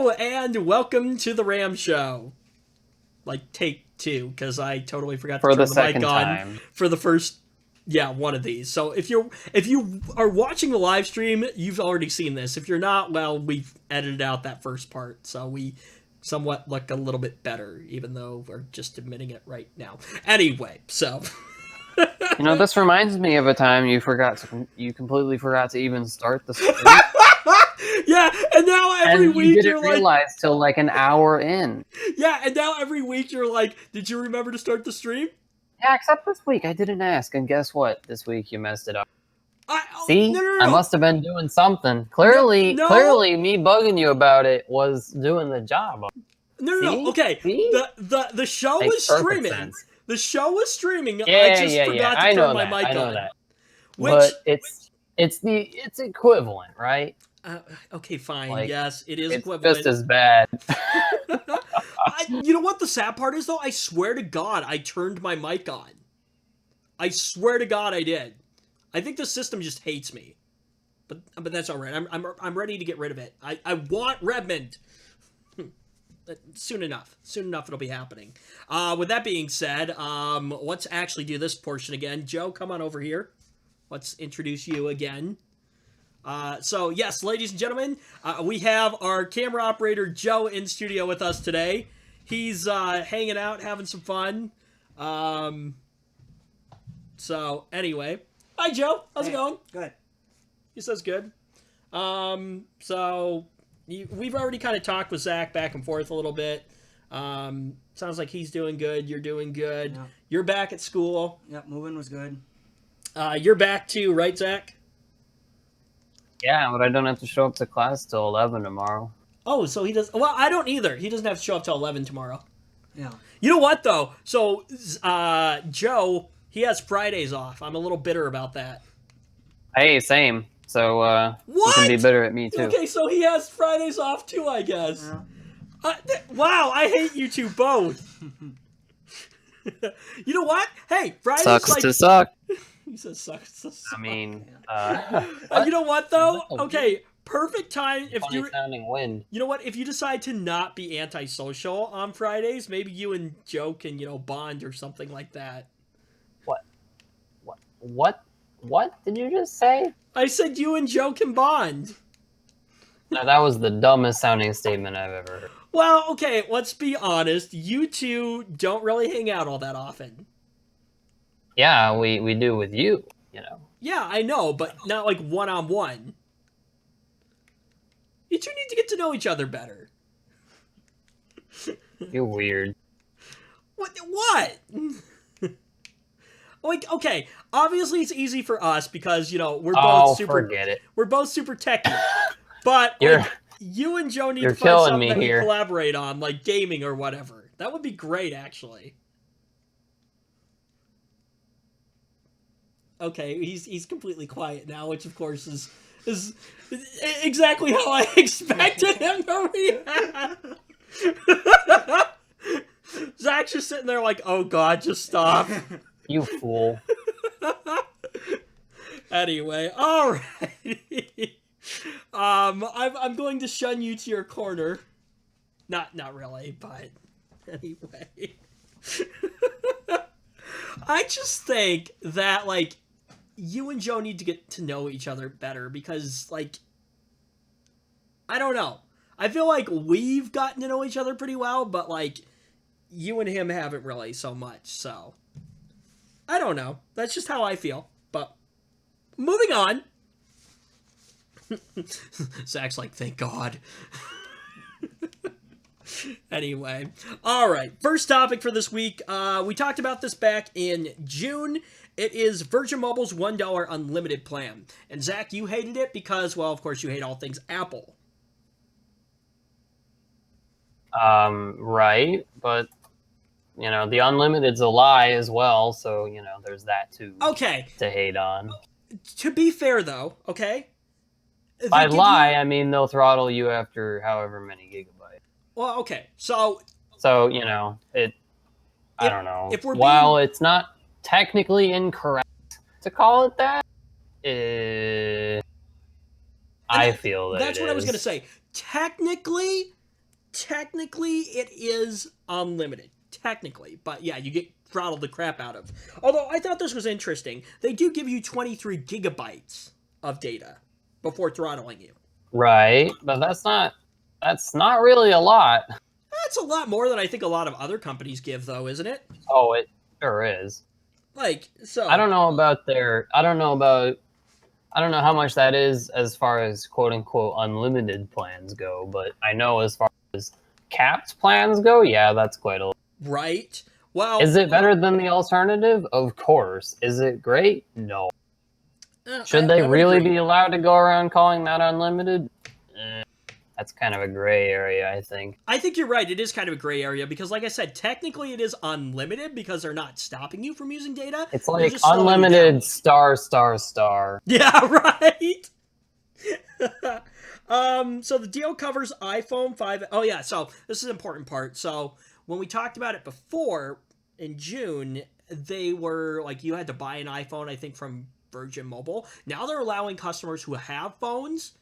Hello, and welcome to the Ram Show. Like, take two, because I totally forgot to For turn the the mic second on time. for the first, one of these. So if you are watching the live stream, you've already seen this. If you're not, well, we've edited out that first part, so we somewhat look a little bit better, even though we're just admitting it right now. Anyway, so... You know, this reminds me of a time you completely forgot to even start the stream. Yeah, and now every and you week didn't you're like... realize till like an hour in. Yeah, and now every week you're like, did you remember to start the stream? Yeah, except this week I didn't ask, and guess what? This week you messed it up. Oh, See? no. I must have been doing something. Clearly, No. clearly me bugging you about it was doing the job. No. Okay, See? the show Makes was perfect streaming. Sense. The show was streaming. Yeah, I just forgot to I know turn my that. mic I know on. that. Which, but it's equivalent, right? Okay, fine. Like, yes, it is it's equivalent. just as bad. You know what the sad part is, though? I swear to God, I turned my mic on. I swear to God, I did. I think the system just hates me. But that's all right. I'm ready to get rid of it. I want Redmond. Soon enough it'll be happening. With that being said, let's actually do this portion again. Joe, come on over here. Let's introduce you again. So yes, ladies and gentlemen, we have our camera operator Joe in studio with us today. He's hanging out, having some fun. So anyway, hi Joe, how's it going? Good. He says good. So we've already kind of talked with Zach back and forth a little bit. Sounds like he's doing good. You're doing good. Yeah. You're back at school. Yep, moving was good. You're back too, right, Zach? Yeah, but I don't have to show up to class till 11 tomorrow. Oh, so he does. Well, I don't either. He doesn't have to show up till 11 tomorrow. Yeah. You know what though? So Joe, he has Fridays off. I'm a little bitter about that. Hey, same. So you What? can be bitter at me too. Okay, so he has Fridays off too, I guess. Yeah. Wow, I hate you two both. You know what? Hey, Fridays Sucks like... to suck. He says sucks to suck. I mean, You know what though? No. Okay, perfect time if funny you... sounding wind. You know what? If you decide to not be antisocial on Fridays, maybe you and Joe can, bond or something like that. What did you just say? I said you and Joe can bond. No, that was the dumbest sounding statement I've ever heard. Well, okay, let's be honest. You two don't really hang out all that often. Yeah, we do with you, Yeah, I know, but not like one-on-one. You two need to get to know each other better. You're weird. What? Like, okay, obviously it's easy for us because, we're both forget it. We're both super techy. But you and Joe need to find killing something me that we here. collaborate on, like gaming or whatever. That would be great, actually. Okay, he's completely quiet now, which of course is exactly how I expected him to react. Zach's just sitting there like, oh god, just stop. You fool. Anyway, all right. I'm going to shun you to your corner. Not really, but anyway. I just think that like you and Joe need to get to know each other better because like I don't know. I feel like we've gotten to know each other pretty well, but like you and him haven't really so much. So I don't know. That's just how I feel. But moving on. Zach's like, thank God. Anyway, all right. First topic for this week. We talked about this back in June. It is Virgin Mobile's $1 unlimited plan. And Zach, you hated it because, well, of course, you hate all things Apple. Right, but the unlimited's a lie as well, so there's that too. Okay. To hate on. To be fair, though, okay. By lie, I mean they'll throttle you after however many gigabytes. Well, okay, so it. I don't know. If we're While it's not technically incorrect to call it that, I feel that that's what I was gonna say. Technically, technically it is unlimited. Technically. But yeah, you get throttled the crap out of. Although I thought this was interesting. They do give you 23 gigabytes of data before throttling you. Right, but that's not really a lot. That's a lot more than I think a lot of other companies give, though, isn't it? Oh, it sure is. Like, so. I don't know about I don't know how much that is as far as quote unquote unlimited plans go, but I know as far as capped plans go, yeah, that's quite a lot. Right? Well. Is it better than the alternative? Of course. Is it great? No. Should they really be allowed to go around calling that unlimited? That's kind of a gray area, I think. I think you're right. It is kind of a gray area because, like I said, technically it is unlimited because they're not stopping you from using data. It's like unlimited star. Yeah, right. So the deal covers iPhone 5. Oh yeah, so this is an important part. So when we talked about it before in June, they were like you had to buy an iPhone, I think, from Virgin Mobile. Now they're allowing customers who have phones,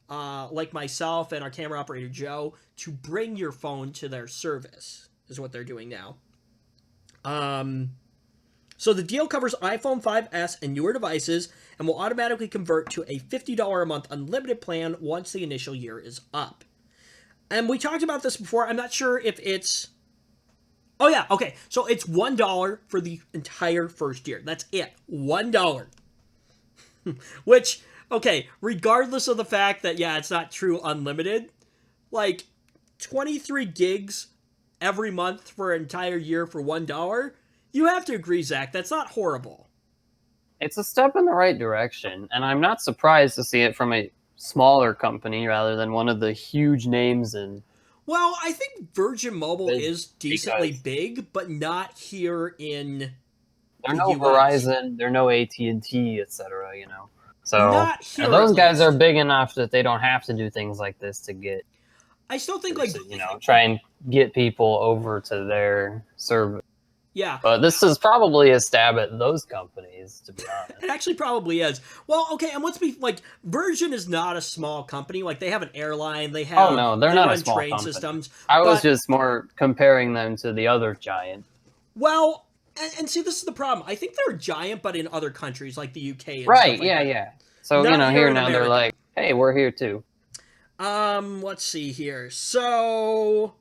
like myself and our camera operator Joe, to bring your phone to their service, is what they're doing now. So the deal covers iPhone 5S and newer devices and will automatically convert to a $50 a month unlimited plan once the initial year is up. And we talked about this before. I'm not sure if it's... Oh yeah, okay. So it's $1 for the entire first year. That's it. $1. Which... Okay, regardless of the fact that, yeah, it's not true unlimited, like, 23 gigs every month for an entire year for $1, you have to agree, Zach, that's not horrible. It's a step in the right direction, and I'm not surprised to see it from a smaller company rather than one of the huge names in... Well, I think Virgin Mobile is decently big, but not here in They're no US. Verizon, they're no AT&T, etc., you know. So those guys are big enough that they don't have to do things like this to get. I still think like try and get people over to their service. Yeah, but this is probably a stab at those companies, to be honest. It actually probably is. Well, okay, and let's be like, Virgin is not a small company. Like they have an airline, they have they're not a small train company. Systems. I was just more comparing them to the other giant. Well. And see, this is the problem. I think they're a giant, but in other countries like the UK. And right? Stuff like yeah. So not here now they're like, hey, we're here too. Let's see here. So,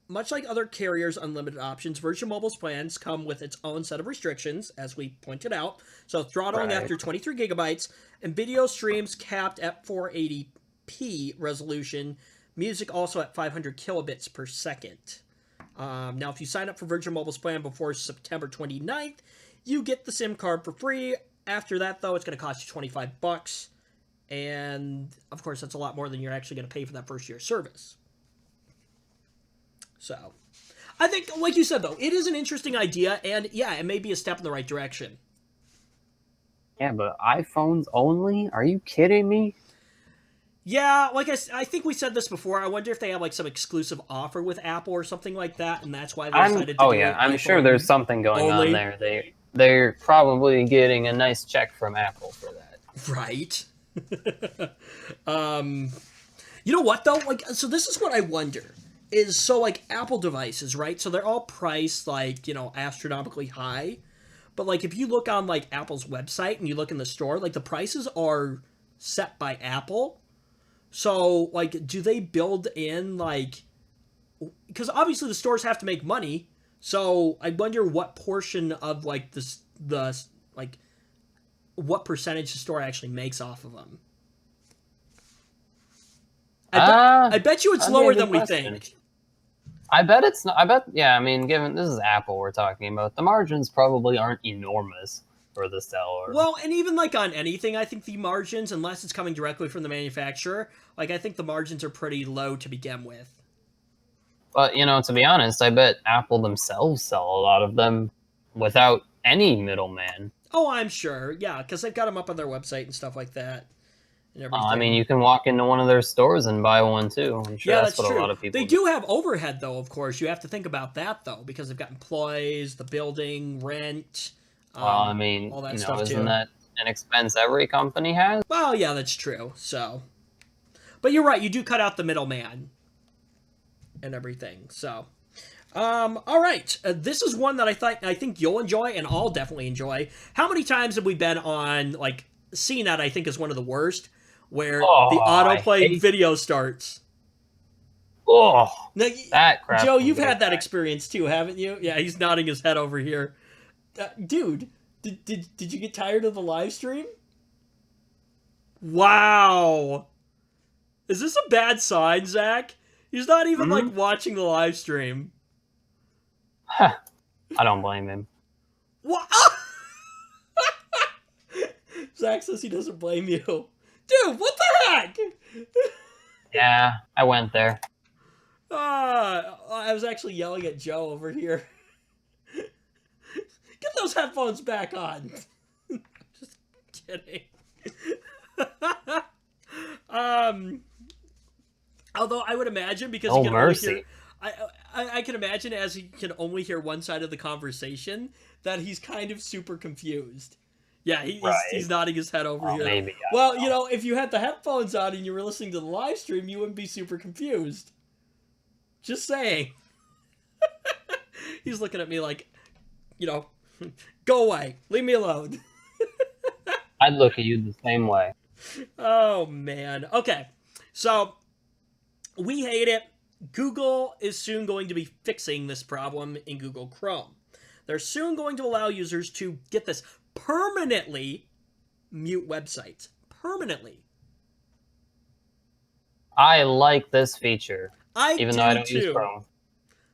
much like other carriers' unlimited options, Virgin Mobile's plans come with its own set of restrictions, as we pointed out. So, throttling after 23 gigabytes, and video streams capped at 480p resolution. Music also at 500 kilobits per second. Now, if you sign up for Virgin Mobile's plan before September 29th, you get the SIM card for free. After that, though, it's going to cost you $25. And, of course, that's a lot more than you're actually going to pay for that first year service. So, I think, like you said, though, it is an interesting idea. And, yeah, it may be a step in the right direction. Yeah, but iPhones only? Are you kidding me? Yeah, like I think we said this before. I wonder if they have like some exclusive offer with Apple or something like that, and that's why they decided to do it. I'm sure there's something going on there. They're probably getting a nice check from Apple for that. Right. You know what though? Like, so this is what I wonder is so like Apple devices, right? So they're all priced like, astronomically high. But like if you look on like Apple's website and you look in the store, like the prices are set by Apple. So, like, do they build in, like... Because obviously the stores have to make money, so I wonder what portion of, like, what percentage the store actually makes off of them. I bet you it's lower than we think. I bet it's not... yeah, I mean, given this is Apple we're talking about, the margins probably aren't enormous for the seller. Well, and even like on anything, I think the margins, unless it's coming directly from the manufacturer, like I think the margins are pretty low to begin with. But, to be honest, I bet Apple themselves sell a lot of them without any middleman. Oh, I'm sure. Yeah, because they've got them up on their website and stuff like that. And I mean, you can walk into one of their stores and buy one too. I'm sure that's what true. A lot of people do have overhead, though, of course. You have to think about that, though, because they've got employees, the building, rent... Well, I mean, all that stuff isn't that an expense every company has? Well, yeah, that's true. So, but you're right. You do cut out the middleman. and everything. So, all right. This is one that I think you'll enjoy, and I'll definitely enjoy. How many times have we been on, like, CNET, I think is one of the worst, where the autoplay video starts. Oh, now, that crap. Joe, you've had that experience too, haven't you? Yeah, he's nodding his head over here. Dude, did you get tired of the live stream? Wow. Is this a bad sign, Zach? He's not even, like, watching the live stream. I don't blame him. What? Zach says he doesn't blame you. Dude, what the heck? Yeah, I went there. I was actually yelling at Joe over here. Get those headphones back on. Just kidding. Although I would imagine, because oh, he can mercy. only hear, I can imagine, as he can only hear one side of the conversation, that he's kind of super confused. Yeah, he's nodding his head over here. Maybe. Well, you know, if you had the headphones on and you were listening to the live stream, you wouldn't be super confused. Just saying. He's looking at me like, you know, go away. Leave me alone. I'd look at you the same way. Oh, man. Okay. So, we hate it. Google is soon going to be fixing this problem in Google Chrome. They're soon going to allow users to, get this, permanently mute websites. Permanently. I like this feature. I even do though I don't too. use Chrome.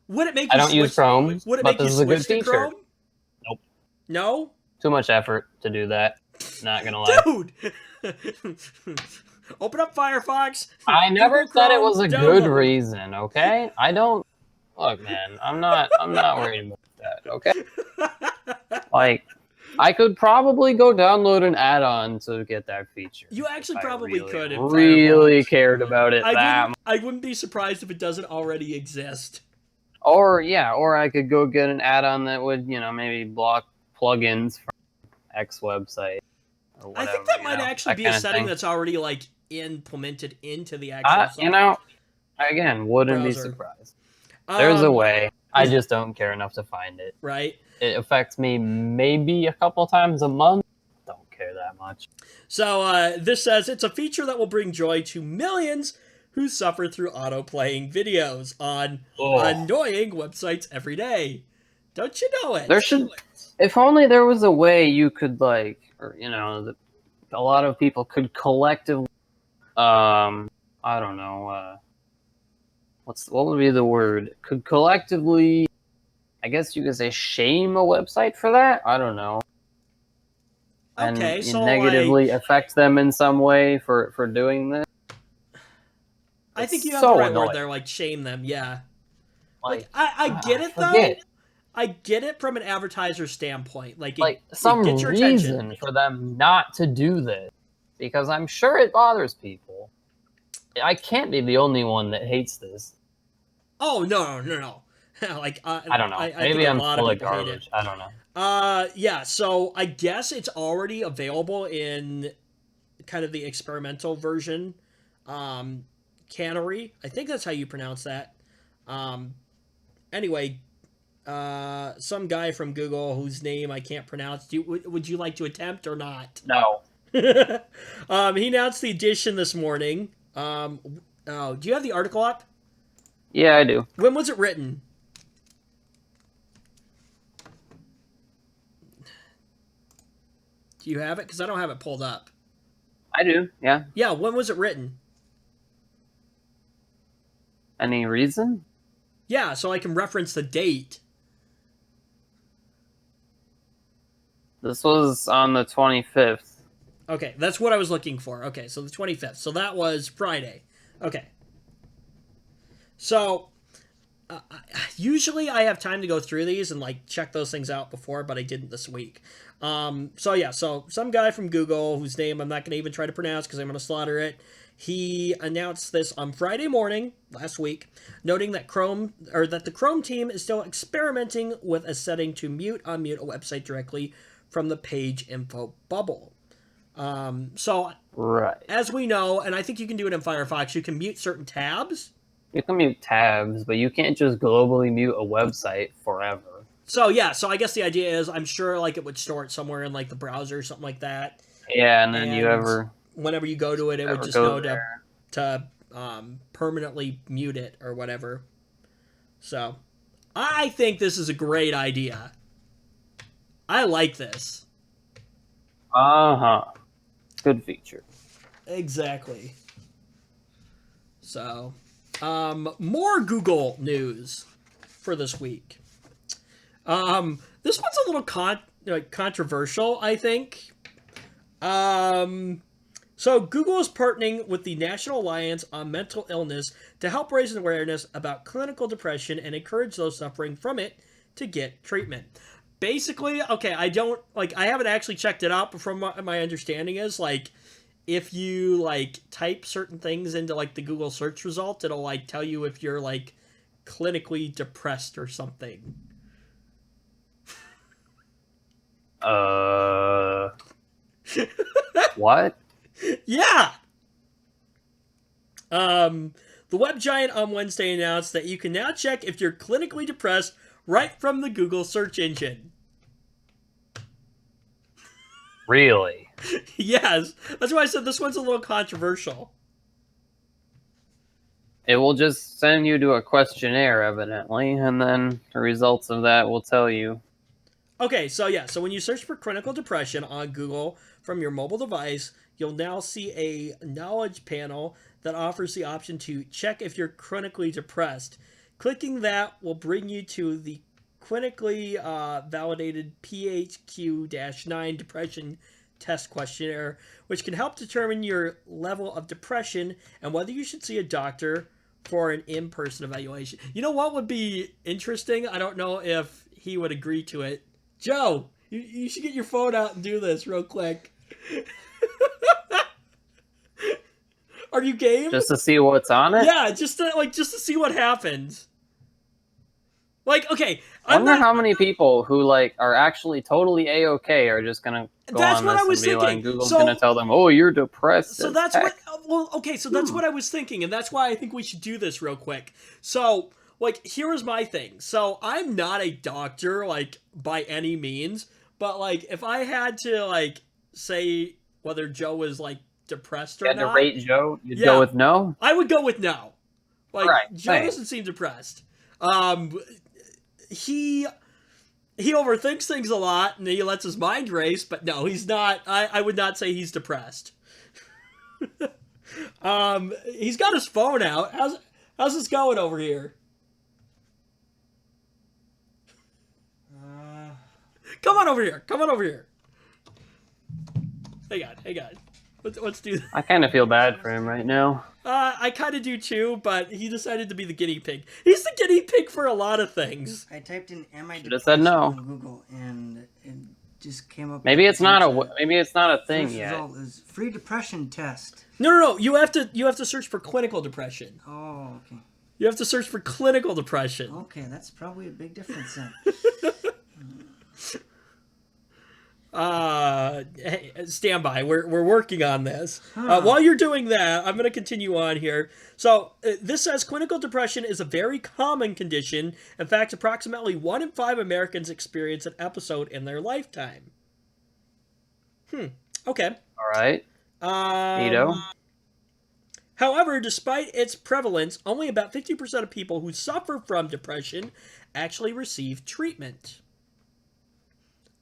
Would it make you I don't use Chrome, would it but make you this is a good switch to feature. Chrome? Nope. No? Too much effort to do that. Not gonna lie. Dude! Open up Firefox. I never Google said it Chrome, was a download. good reason, okay? I don't... Look, man, I'm not worried about that, okay? Like, I could probably go download an add-on to get that feature. You actually probably could. In really Firefox. cared about it I wouldn't be surprised if it doesn't already exist. Or I could go get an add-on that would, maybe block plugins from X website. Or whatever, I think that might actually be a setting that's already, like, implemented into the actual again, wouldn't browser. be surprised. There's a way. I just don't care enough to find it. Right. It affects me maybe a couple times a month. Don't care that much. So this says it's a feature that will bring joy to millions who suffer through auto-playing videos on annoying websites every day. Don't you know it? There should... If only there was a way you could, like... Or, a lot of people could collectively... I don't know... what would be the word? Could collectively... I guess you could say shame a website for that? I don't know. Okay, and so negatively affect them in some way for doing this. I think you have the right word there, like shame them, yeah. Like I get it though. I get it from an advertiser standpoint. Like some gets your reason attention. For them not to do this. Because I'm sure it bothers people. I can't be the only one that hates this. Oh no. Like I don't know. Maybe I'm full of garbage. I don't know. Yeah, so I guess it's already available in kind of the experimental version. Canary. I think that's how you pronounce that. Anyway, some guy from Google whose name I can't pronounce. Would you like to attempt or not? No. He announced the edition this morning. Do you have the article up? Yeah, I do. When was it written? Do you have it? Because I don't have it pulled up. I do, yeah. Yeah, when was it written? Any reason? Yeah, so I can reference the date. This was on the 25th. Okay, that's what I was looking for. Okay, so the 25th. So that was Friday. Okay. So, usually I have time to go through these and, like, check those things out before, but I didn't this week. So some guy from Google, whose name I'm not going to even try to pronounce because I'm going to slaughter it, he announced this on Friday morning last week, noting that the Chrome team is still experimenting with a setting to unmute a website directly from the page info bubble. So, right. As we know, and I think you can do it in Firefox, you can mute certain tabs. You can mute tabs, but you can't just globally mute a website forever. So yeah, so I guess the idea is I'm sure like it would store it somewhere in like the browser or something like that. Yeah, and then whenever you go to it, it would just know to permanently mute it or whatever. So I think this is a great idea. I like this. Good feature. Exactly. So, more Google news for this week. This one's a little controversial, I think. So Google is partnering with the National Alliance on Mental Illness to help raise awareness about clinical depression and encourage those suffering from it to get treatment. Basically, okay, I haven't actually checked it out, but from my understanding is like if you like type certain things into like the Google search result, it'll like tell you if you're like clinically depressed or something. What? Yeah. The web giant on Wednesday announced that you can now check if you're clinically depressed right from the Google search engine. Really? Yes. That's why I said this one's a little controversial. It will just send you to a questionnaire, evidently, and then the results of that will tell you. Okay, so yeah, so when you search for clinical depression on Google from your mobile device, you'll now see a knowledge panel that offers the option to check if you're clinically depressed. Clicking that will bring you to the clinically validated PHQ-9 depression test questionnaire, which can help determine your level of depression and whether you should see a doctor for an in-person evaluation. You know what would be interesting? I don't know if he would agree to it. Joe, you should get your phone out and do this real quick. Are you game? Just to see what's on it? Yeah, just to see what happens. Like, okay, I wonder how many people who like are actually totally A-okay are just gonna go on this and be like, Google's gonna tell them, "Oh, you're depressed." So that's what. Well, okay, so that's what I was thinking, and that's why I think we should do this real quick. So, like, here is my thing. So I'm not a doctor, like, by any means, but like, if I had to like say whether Joe was like depressed or not, you had to rate Joe, you'd go with no. I would go with no. Like, right, Joe doesn't seem depressed. He overthinks things a lot and he lets his mind race, but no, he's not. I would not say he's depressed. He's got his phone out. How's this going over here? Come on over here. Come on over here. Hang on. Let's do that. I kind of feel bad for him right now. I kind of do too, but he decided to be the guinea pig. He's the guinea pig for a lot of things. I typed in "Am I depressed?" Should have said no on Google, and it just came up. Maybe it's not a thing yet. Result is free depression test. No. You have to search for clinical depression. Oh, okay. You have to search for clinical depression. Okay, that's probably a big difference then. Hey, stand by. We're working on this. While you're doing that, I'm going to continue on here. So this says clinical depression is a very common condition. In fact, approximately 1 in 5 Americans experience an episode in their lifetime. Okay. All right. Neato. However, despite its prevalence, only about 50% of people who suffer from depression actually receive treatment.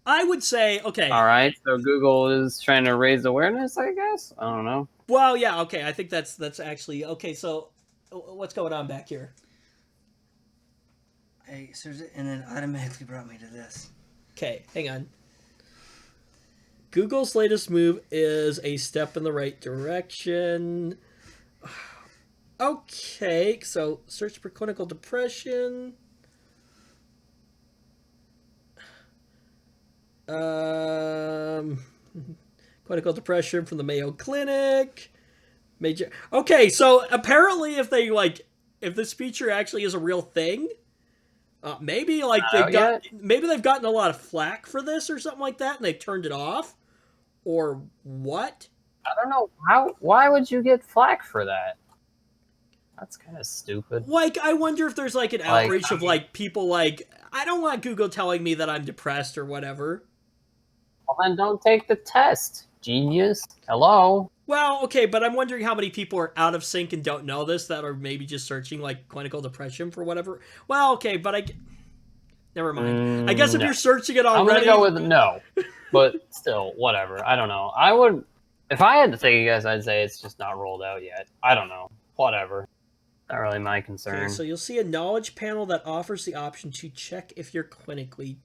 I would say, okay. All right, so Google is trying to raise awareness, I guess? I don't know. Well, yeah, okay, I think that's actually, okay, so what's going on back here? I searched it, and then automatically brought me to this. Okay, hang on. Google's latest move is a step in the right direction. Okay, so search for clinical depression. Clinical depression from the Mayo Clinic. Major. Okay, so apparently, if this feature actually is a real thing, maybe they've gotten a lot of flack for this or something like that, and they've turned it off, or what? I don't know why would you get flack for that? That's kind of stupid. Like, I wonder if there's like an Like, outreach I of mean- like people like, I don't want Google telling me that I'm depressed or whatever. Well, then don't take the test, genius. Hello. Well, okay, but I'm wondering how many people are out of sync and don't know this that are maybe just searching like clinical depression for whatever. Well, okay, but never mind. I guess if no. you're searching it I'm already, gonna go with no, but still, whatever. I don't know. I would, if I had to take a guess, I'd say it's just not rolled out yet. I don't know. Whatever. Not really my concern. Okay, so you'll see a knowledge panel that offers the option to check if you're clinically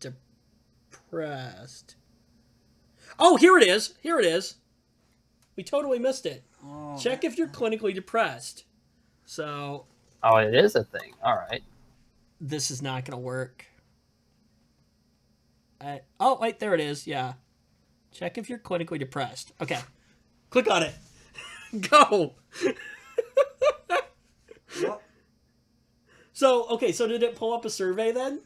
depressed. Oh, here it is. Here it is. We totally missed it. Oh, Check if you're clinically depressed. So Oh, it is a thing. All right. this is not going to work. Oh, wait, there it is. Yeah. Check if you're clinically depressed. Okay. Click on it. Go. Well, So, okay, so did it pull up a survey then?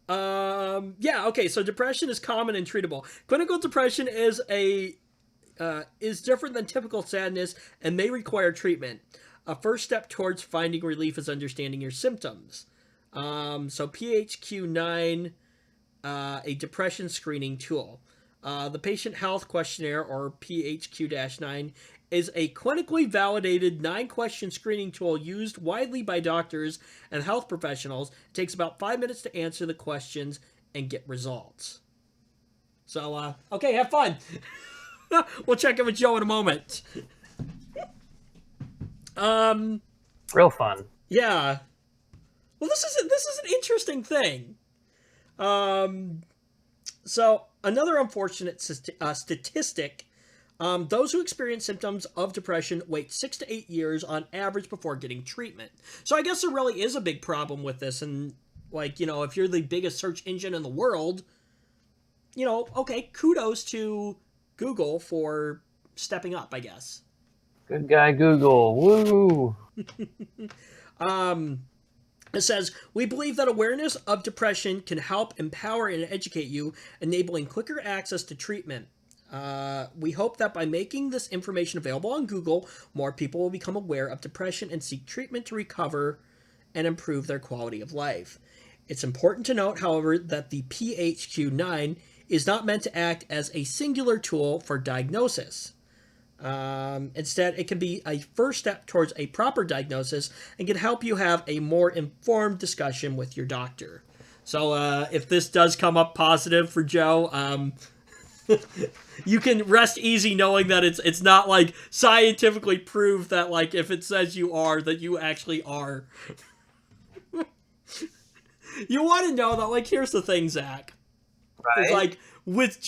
Yeah, okay, so depression is common and treatable. Clinical depression is different than typical sadness and may require treatment. A first step towards finding relief is understanding your symptoms. So PHQ-9, a depression screening tool. The Patient Health Questionnaire, or PHQ-9, is a clinically validated 9-question screening tool used widely by doctors and health professionals. It takes about 5 minutes to answer the questions and get results. So, okay, have fun. We'll check in with Joe in a moment. Real fun. Yeah. Well, this is an interesting thing. So another unfortunate statistic. Those who experience symptoms of depression wait 6 to 8 years on average before getting treatment. So I guess there really is a big problem with this. And, like, you know, if you're the biggest search engine in the world, you know, okay, kudos to Google for stepping up, I guess. Good guy, Google. Woo! It says, we believe that awareness of depression can help empower and educate you, enabling quicker access to treatment. We hope that by making this information available on Google, more people will become aware of depression and seek treatment to recover and improve their quality of life. It's important to note, however, that the PHQ-9 is not meant to act as a singular tool for diagnosis. Instead, it can be a first step towards a proper diagnosis and can help you have a more informed discussion with your doctor. So if this does come up positive for Joe, you can rest easy knowing that it's not like scientifically proved that like if it says you are, that you actually are. You want to know that, like, here's the thing, Zach. Right. It's like with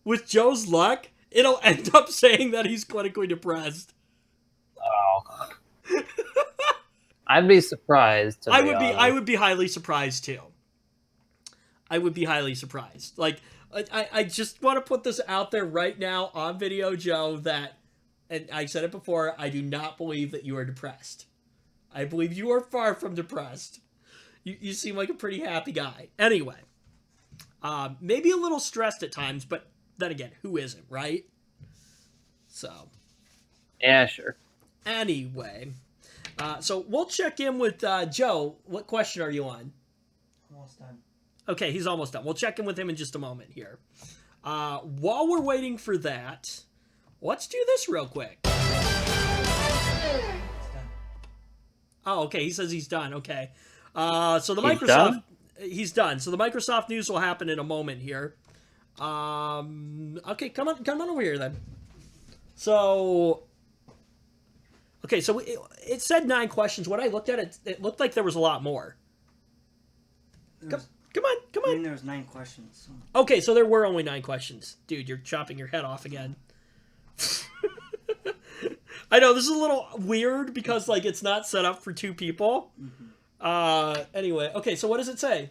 What's Joe's luck, it'll end up saying that he's clinically depressed. Oh. I'd be surprised. I would be highly surprised too. I would be highly surprised. Like, I just want to put this out there right now on video, Joe, that, and I said it before, I do not believe that you are depressed. I believe you are far from depressed. You seem like a pretty happy guy. Anyway, maybe a little stressed at times, but then again, who isn't, right? So. Yeah, sure. Anyway, so we'll check in with Joe. What question are you on? almost done. Okay, he's almost done. We'll check in with him in just a moment here. While we're waiting for that, let's do this real quick. It's done. Oh, okay. He says he's done. Okay. So the He's Microsoft, done? he's done. So the Microsoft news will happen in a moment here. Okay, come on over here then. So, okay, so it said 9 questions. When I looked at it, it looked like there was a lot more. Come I mean, on. there was 9 questions. So. Okay, so there were only 9 questions. Dude, you're chopping your head off again. I know, this is a little weird because, like, it's not set up for 2 people. Mm-hmm. Anyway, okay, so what does it say?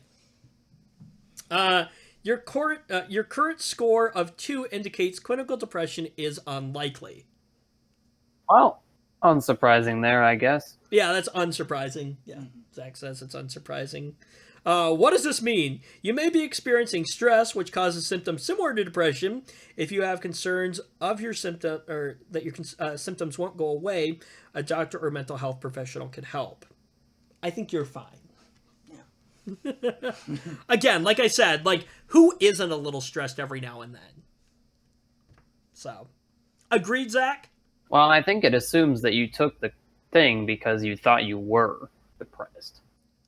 Your current score of 2 indicates clinical depression is unlikely. Well, unsurprising there, I guess. Yeah, that's unsurprising. Yeah, Zach says it's unsurprising. What does this mean? You may be experiencing stress, which causes symptoms similar to depression. If you have concerns of your symptom or that your symptoms won't go away, a doctor or mental health professional can help. I think you're fine. Again, like I said, like who isn't a little stressed every now and then? So, agreed, Zach? Well, I think it assumes that you took the thing because you thought you were depressed.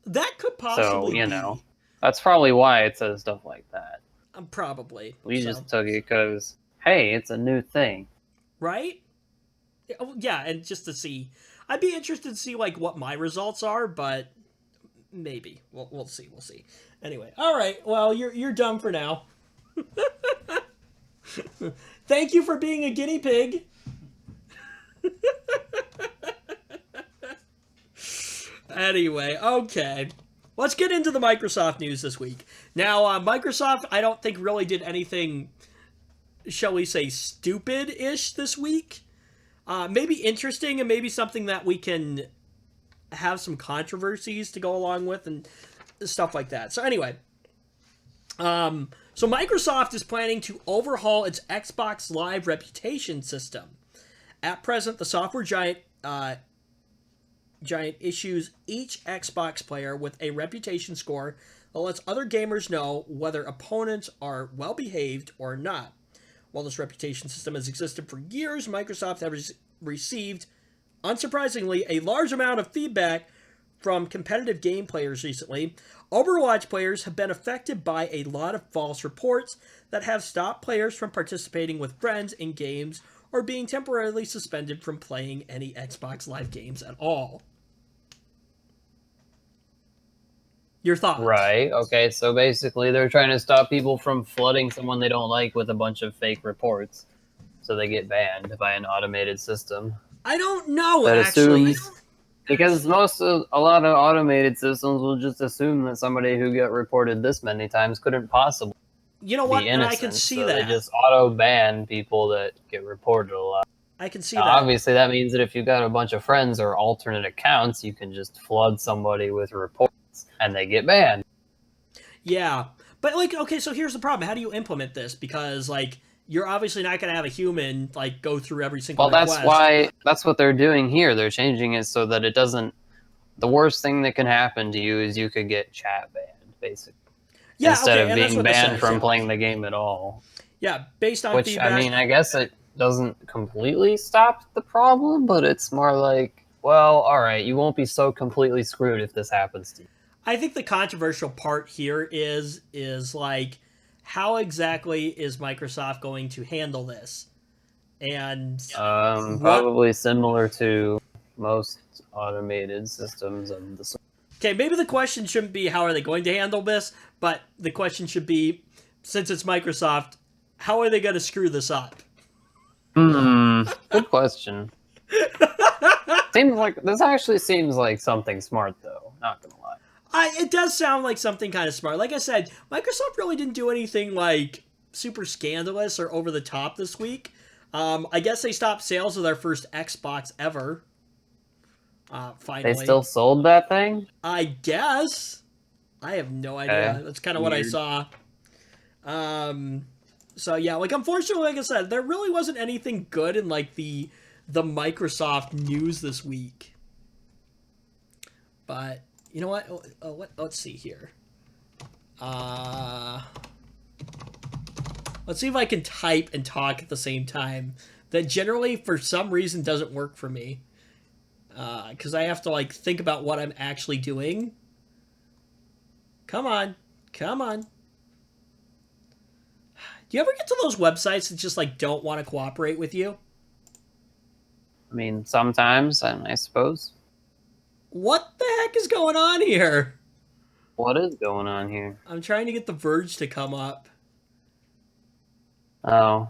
That could possibly So, be. that's probably why it says stuff like that. Probably. We just took it because, hey, it's a new thing. Right? Yeah, and just to see. I'd be interested to see, like, what my results are, but maybe. We'll see. We'll see. Anyway, all right. Well, you're done for now. Thank you for being a guinea pig. Anyway, okay. Let's get into the Microsoft news this week. Now, Microsoft, I don't think really did anything, shall we say, stupid-ish this week. Maybe interesting and maybe something that we can have some controversies to go along with and stuff like that. So anyway, so Microsoft is planning to overhaul its Xbox Live reputation system. At present, the software giant issues each Xbox player with a reputation score that lets other gamers know whether opponents are well behaved or not. While this reputation system has existed for years, Microsoft has received, unsurprisingly, a large amount of feedback from competitive game players recently. Overwatch players have been affected by a lot of false reports that have stopped players from participating with friends in games or being temporarily suspended from playing any Xbox Live games at all. Your thoughts? Right. Okay. So basically, they're trying to stop people from flooding someone they don't like with a bunch of fake reports, so they get banned by an automated system. I don't know. That actually, assumes, because a lot of automated systems will just assume that somebody who got reported this many times couldn't possibly you know what? be And innocent. I can see so that. They just auto ban people that get reported a lot. I can see Now, that. obviously, that means that if you've got a bunch of friends or alternate accounts, you can just flood somebody with reports and they get banned. Yeah. But, like, okay, so here's the problem. How do you implement this? Because, like, you're obviously not going to have a human, like, go through every single request. That's what they're doing here. They're changing it so that it doesn't... The worst thing that can happen to you is you could get chat banned, basically. Yeah, instead okay, of and that's being what this banned says, from yeah. playing the game at all. Yeah, based on Which, feedback. I mean, I guess it doesn't completely stop the problem, but it's more like, well, alright, you won't be so completely screwed if this happens to you. I think the controversial part here is like, how exactly is Microsoft going to handle this? And probably similar to most automated systems of the sort. okay, maybe the question shouldn't be how are they going to handle this, but the question should be, since it's Microsoft, how are they going to screw this up? Good question. This actually seems like something smart, though. Not gonna lie. It does sound like something kind of smart. Like I said, Microsoft really didn't do anything like super scandalous or over the top this week. I guess they stopped sales of their first Xbox ever. Finally, They still sold that thing? I guess. I have no idea. Okay. That's kind of what I saw. So yeah, like unfortunately, like I said, there really wasn't anything good in like the Microsoft news this week. But you know what? Let's see here. Let's see if I can type and talk at the same time. That generally, for some reason, doesn't work for me. Because I have to like think about what I'm actually doing. Come on. Come on. Do you ever get to those websites that just like don't want to cooperate with you? I mean, sometimes, I suppose. What the heck is going on here? What is going on here? I'm trying to get The Verge to come up. Oh.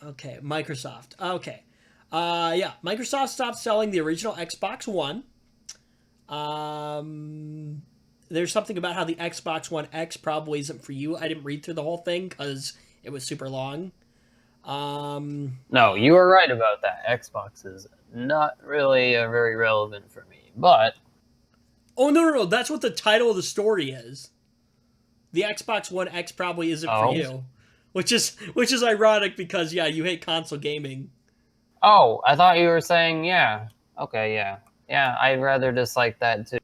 Okay, Microsoft. Okay. Yeah, Microsoft stopped selling the original Xbox One. There's something about how the Xbox One X probably isn't for you. I didn't read through the whole thing because it was super long. No, you were right about that. Xbox is not really very relevant for me, but... Oh, no. That's what the title of the story is. The Xbox One X probably isn't Oh. for you, which is ironic because you hate console gaming. Oh, I thought you were saying yeah. Okay, yeah, I'd rather dislike that too.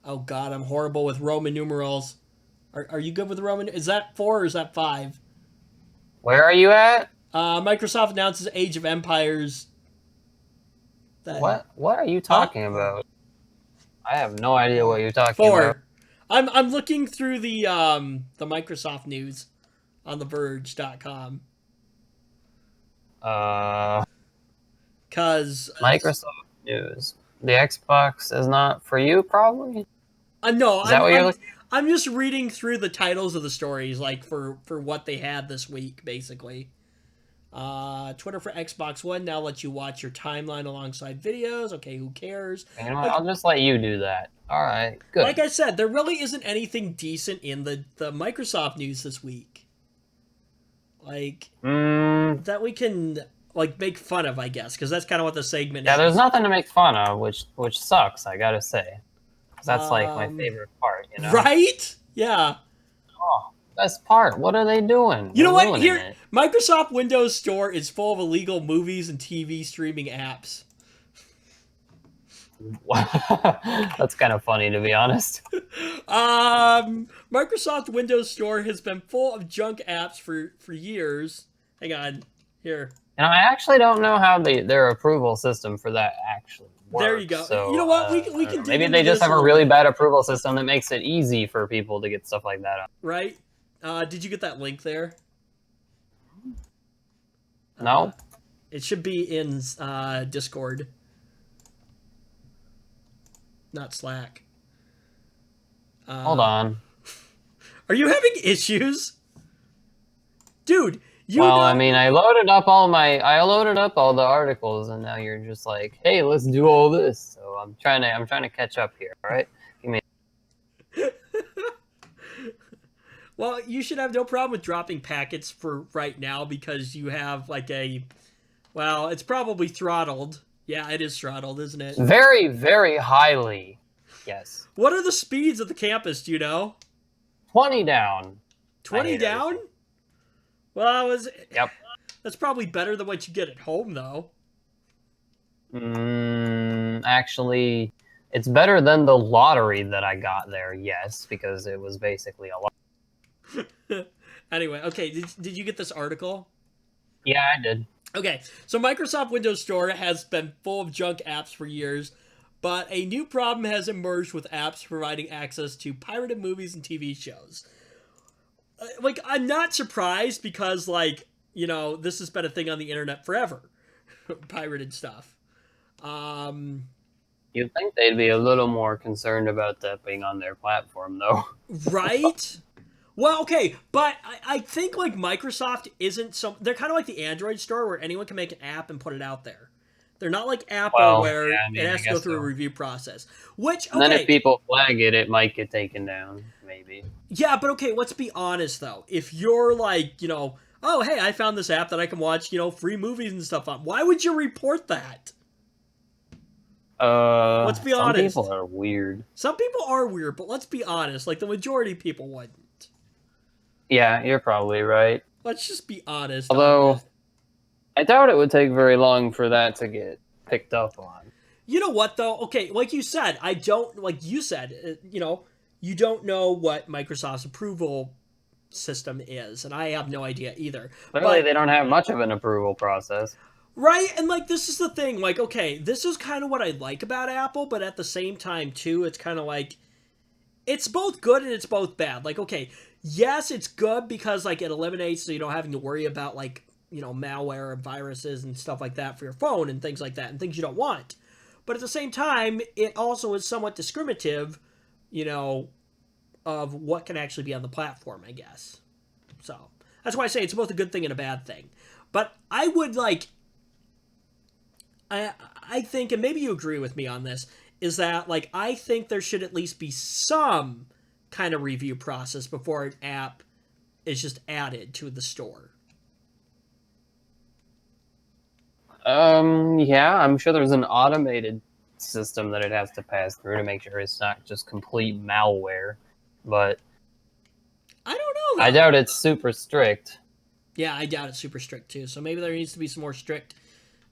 Oh God, I'm horrible with Roman numerals. Are you good with Roman? Is that 4 or is that 5? Where are you at? Microsoft announces Age of Empires. What are you talking about? I have no idea what you're talking 4. about. I'm looking through the Microsoft news on theverge.com. Cause Microsoft news. The Xbox is not for you, probably. No, Is that what you're looking? I'm just reading through the titles of the stories, like for what they had this week, basically. Twitter for Xbox One now lets you watch your timeline alongside videos. Okay, who cares? You know what? I'll just let you do that. All right, good. Like I said, there really isn't anything decent in the Microsoft news this week. Like that we can like make fun of, I guess, because that's kind of what the segment is. Yeah, there's nothing to make fun of, which sucks. I gotta say, 'cause that's like my favorite part. You know? Right? Yeah. Oh, best part. What are they doing? You know They're what? ruining Here, it. Microsoft Windows Store is full of illegal movies and TV streaming apps. That's kind of funny, to be honest. Microsoft Windows Store has been full of junk apps for years. Hang on, here. And I actually don't know how their approval system for that actually works. There you go. So, you know what? We can dig maybe into they just this have a little really bit, bad approval system that makes it easy for people to get stuff like that on. right? Did you get that link there? No. It should be in Discord, not Slack. Hold on. Are you having issues, dude? Well, I mean, I loaded up all the articles, and now you're just like, hey, let's do all this. So I'm trying to catch up here. All right. Give me. Well, you should have no problem with dropping packets for right now because you have like well, it's probably throttled. Yeah, it is throttled, isn't it? Very, very highly. Yes. What are the speeds at the campus, do you know? 20 down. 20 down? Everything. Well, Yep. That's probably better than what you get at home, though. Actually, it's better than the lottery that I got there, yes, because it was basically a lottery. Anyway, okay, did you get this article? Yeah, I did. Okay, so Microsoft Windows Store has been full of junk apps for years, but a new problem has emerged with apps providing access to pirated movies and TV shows. Like, I'm not surprised because, like, you know, this has been a thing on the internet forever. Pirated stuff. You'd think they'd be a little more concerned about that being on their platform, though. Right? Well, okay, but I think, like, Microsoft isn't they're kind of like the Android store where anyone can make an app and put it out there. They're not like Apple where it has to go through a review process. Which, okay. And then if people flag it, it might get taken down, maybe. Yeah, but okay, let's be honest, though. If you're like, you know, oh, hey, I found this app that I can watch, you know, free movies and stuff on, why would you report that? Let's be honest. Some people are weird. Some people are weird, but let's be honest. Like, the majority of people wouldn't. Yeah, you're probably right. Let's just be honest. Although, I doubt it would take very long for that to get picked up on. You know what, though? Okay, like you said, you know, you don't know what Microsoft's approval system is, and I have no idea either. Clearly, they don't have much of an approval process. Right? And, like, this is the thing. Like, okay, this is kind of what I like about Apple, but at the same time, too, it's kind of like, it's both good and it's both bad. Like, okay, yes, it's good because, like, it eliminates, so you don't having to worry about, like, you know, malware and viruses and stuff like that for your phone and things like that and things you don't want. But at the same time, it also is somewhat discriminative, you know, of what can actually be on the platform, I guess. So, that's why I say it's both a good thing and a bad thing. But I would, like, I think, and maybe you agree with me on this, is that, like, I think there should at least be some kind of review process before an app is just added to the store. Yeah, I'm sure there's an automated system that it has to pass through to make sure it's not just complete malware. But I don't know, though. I doubt it's super strict. Yeah, I doubt it's super strict too. So maybe there needs to be some more strict,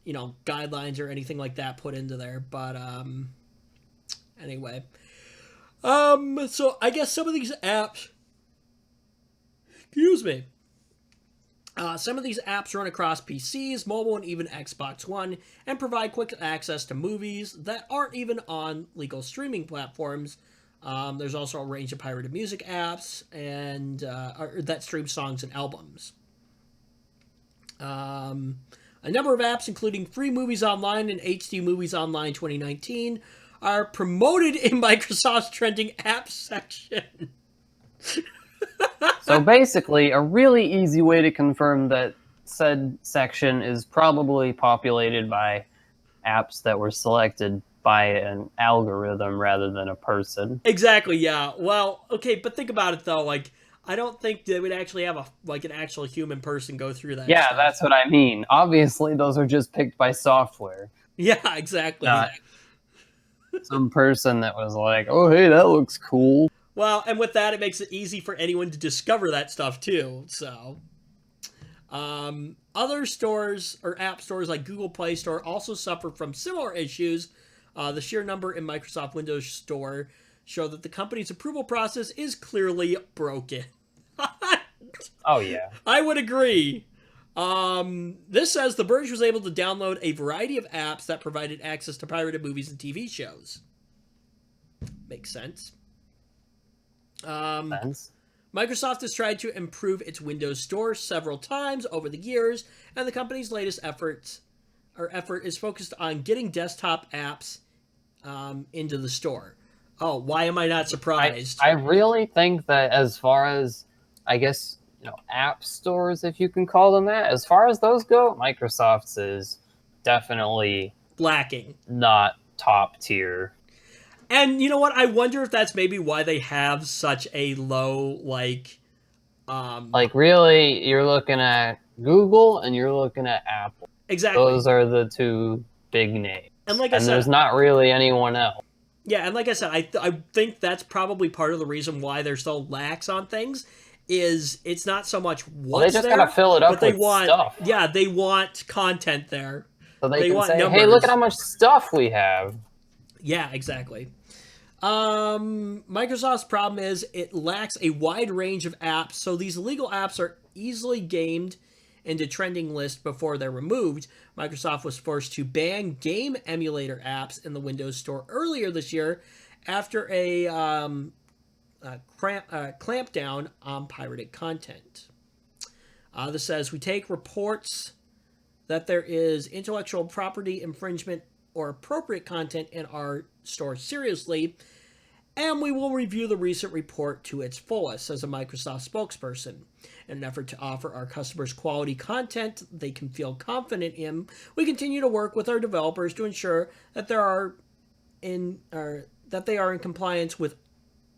guidelines or anything like that put into there. But anyway, so I guess some of these apps, excuse me, some of these apps run across PCs, mobile, and even Xbox One, and provide quick access to movies that aren't even on legal streaming platforms. There's also a range of pirated music apps and that stream songs and albums. A number of apps, including Free Movies Online and HD Movies Online 2019, are promoted in Microsoft's trending apps section. So basically, a really easy way to confirm that said section is probably populated by apps that were selected by an algorithm rather than a person. Exactly, yeah. Well, okay, but think about it, though. Like, I don't think they would actually have an actual human person go through that Yeah, stuff. that's what I mean. Obviously, those are just picked by software. Yeah, exactly. Not some person that was like, oh, hey, that looks cool. Well, and with that, it makes it easy for anyone to discover that stuff, too. So, other stores or app stores like Google Play Store also suffer from similar issues. The sheer number in Microsoft Windows Store show that the company's approval process is clearly broken. Oh, yeah. I would agree. This says The Verge was able to download a variety of apps that provided access to pirated movies and TV shows. Makes sense. Microsoft has tried to improve its Windows Store several times over the years, and the company's latest effort is focused on getting desktop apps into the store. Oh, why am I not surprised? I really think that as far as, I guess, app stores, if you can call them that, as far as those go, Microsoft's is definitely lacking. Not top tier. And you know what? I wonder if that's maybe why they have such a low, really, you're looking at Google and you're looking at Apple. Exactly. Those are the two big names. And like I said, there's not really anyone else. Yeah, and like I said, I think that's probably part of the reason why they're so lax on things. Is it's not so much what's they just there, gotta fill it up but they with want stuff. Yeah, they want content there. So they can want say, numbers. hey, look at how much stuff we have. Yeah, exactly. Microsoft's problem is it lacks a wide range of apps, so these illegal apps are easily gamed into trending lists before they're removed. Microsoft was forced to ban game emulator apps in the Windows Store earlier this year after a clampdown on pirated content. This says, we take reports that there is intellectual property infringement or appropriate content in our store seriously, and we will review the recent report to its fullest, says a Microsoft spokesperson. In an effort to offer our customers quality content they can feel confident in, we continue to work with our developers to ensure that they are in compliance with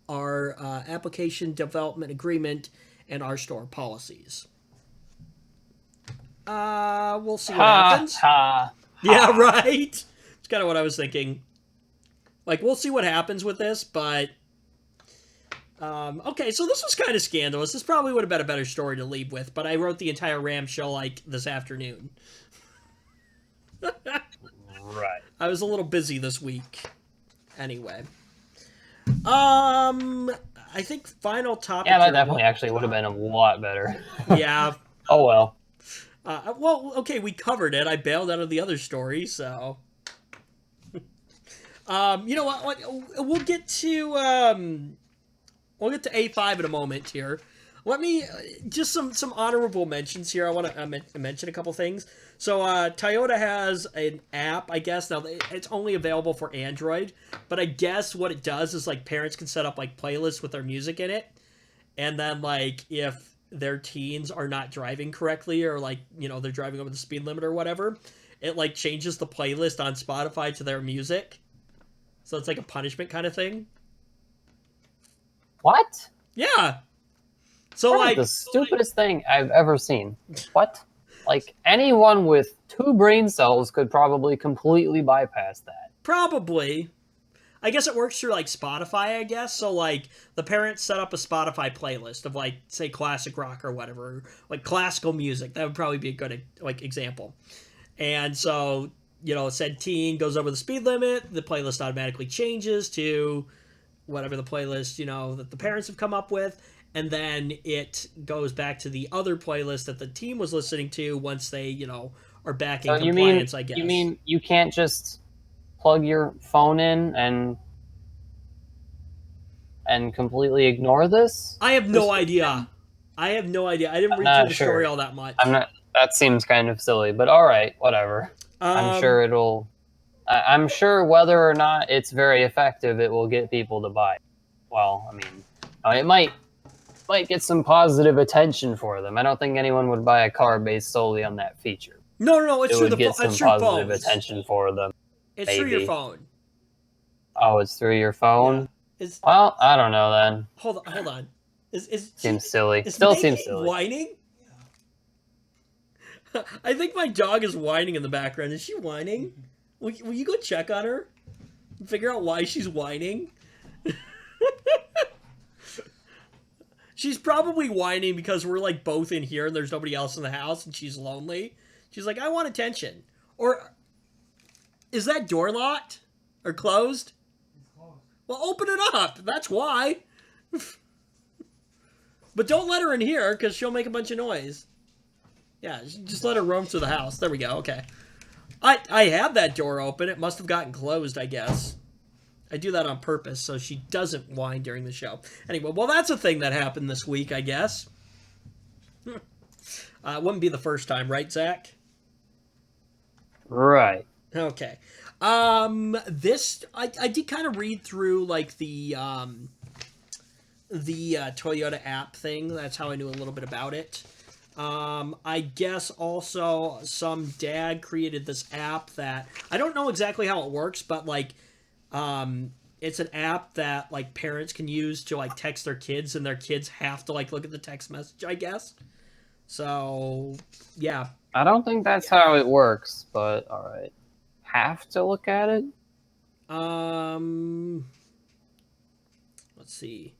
our application development agreement and our store policies. We'll see what happens. Yeah, right? It's kind of what I was thinking. We'll see what happens with this, but... okay, so this was kind of scandalous. This probably would have been a better story to leave with, but I wrote the entire RAM show, this afternoon. Right. I was a little busy this week. Anyway. I think final topic... Yeah, that definitely actually would have been a lot better. Yeah. Oh, well. Well, okay, we covered it. I bailed out of the other story, so... you know what? We'll get to A5 in a moment here. Let me just some honorable mentions here. I want to mention a couple things. So Toyota has an app, I guess. Now it's only available for Android, but I guess what it does is parents can set up playlists with their music in it, and then if their teens are not driving correctly or they're driving over the speed limit or whatever, it changes the playlist on Spotify to their music. So it's a punishment kind of thing. What? Yeah. So that is the stupidest thing I've ever seen. What? Like, anyone with 2 brain cells could probably completely bypass that. Probably. I guess it works through like Spotify, I guess. So like the parents set up a Spotify playlist of like say classic rock or whatever, like classical music. That would probably be a good like example. And so, said teen goes over the speed limit, the playlist automatically changes to whatever the playlist, that the parents have come up with, and then it goes back to the other playlist that the teen was listening to once they, are back in compliance, I guess. You mean you can't just plug your phone in and completely ignore this? I have no idea. I didn't read through the story all that much. That seems kind of silly, but all right, whatever. I'm sure it'll. I'm sure whether or not it's very effective, it will get people to buy. Well, I mean, it might get some positive attention for them. I don't think anyone would buy a car based solely on that feature. No, it's through the phone. It would get some positive attention for them. It's through your phone. Oh, it's through your phone? Yeah. Well, I don't know then. Hold on. Seems silly. Still seems silly. Whining? Yeah. I think my dog is whining in the background. Is she whining? Will you go check on her? Figure out why she's whining? She's probably whining because we're like both in here and there's nobody else in the house and she's lonely. She's like, I want attention. Or is that door locked? Or closed? It's closed. Well, open it up. That's why. But don't let her in here because she'll make a bunch of noise. Yeah, just let her roam through the house. There we go. Okay. I have that door open. It must have gotten closed, I guess. I do that on purpose so she doesn't whine during the show. Anyway, well, that's a thing that happened this week, I guess. It wouldn't be the first time, right, Zach? Right. Okay. This I did kind of read through like the Toyota app thing. That's how I knew a little bit about it. I guess also some dad created this app that I don't know exactly how it works, but like it's an app that like parents can use to like text their kids and their kids have to like look at the text message, I guess. So, yeah. I don't think that's how it works, but all right. Have to look at it? Let's see.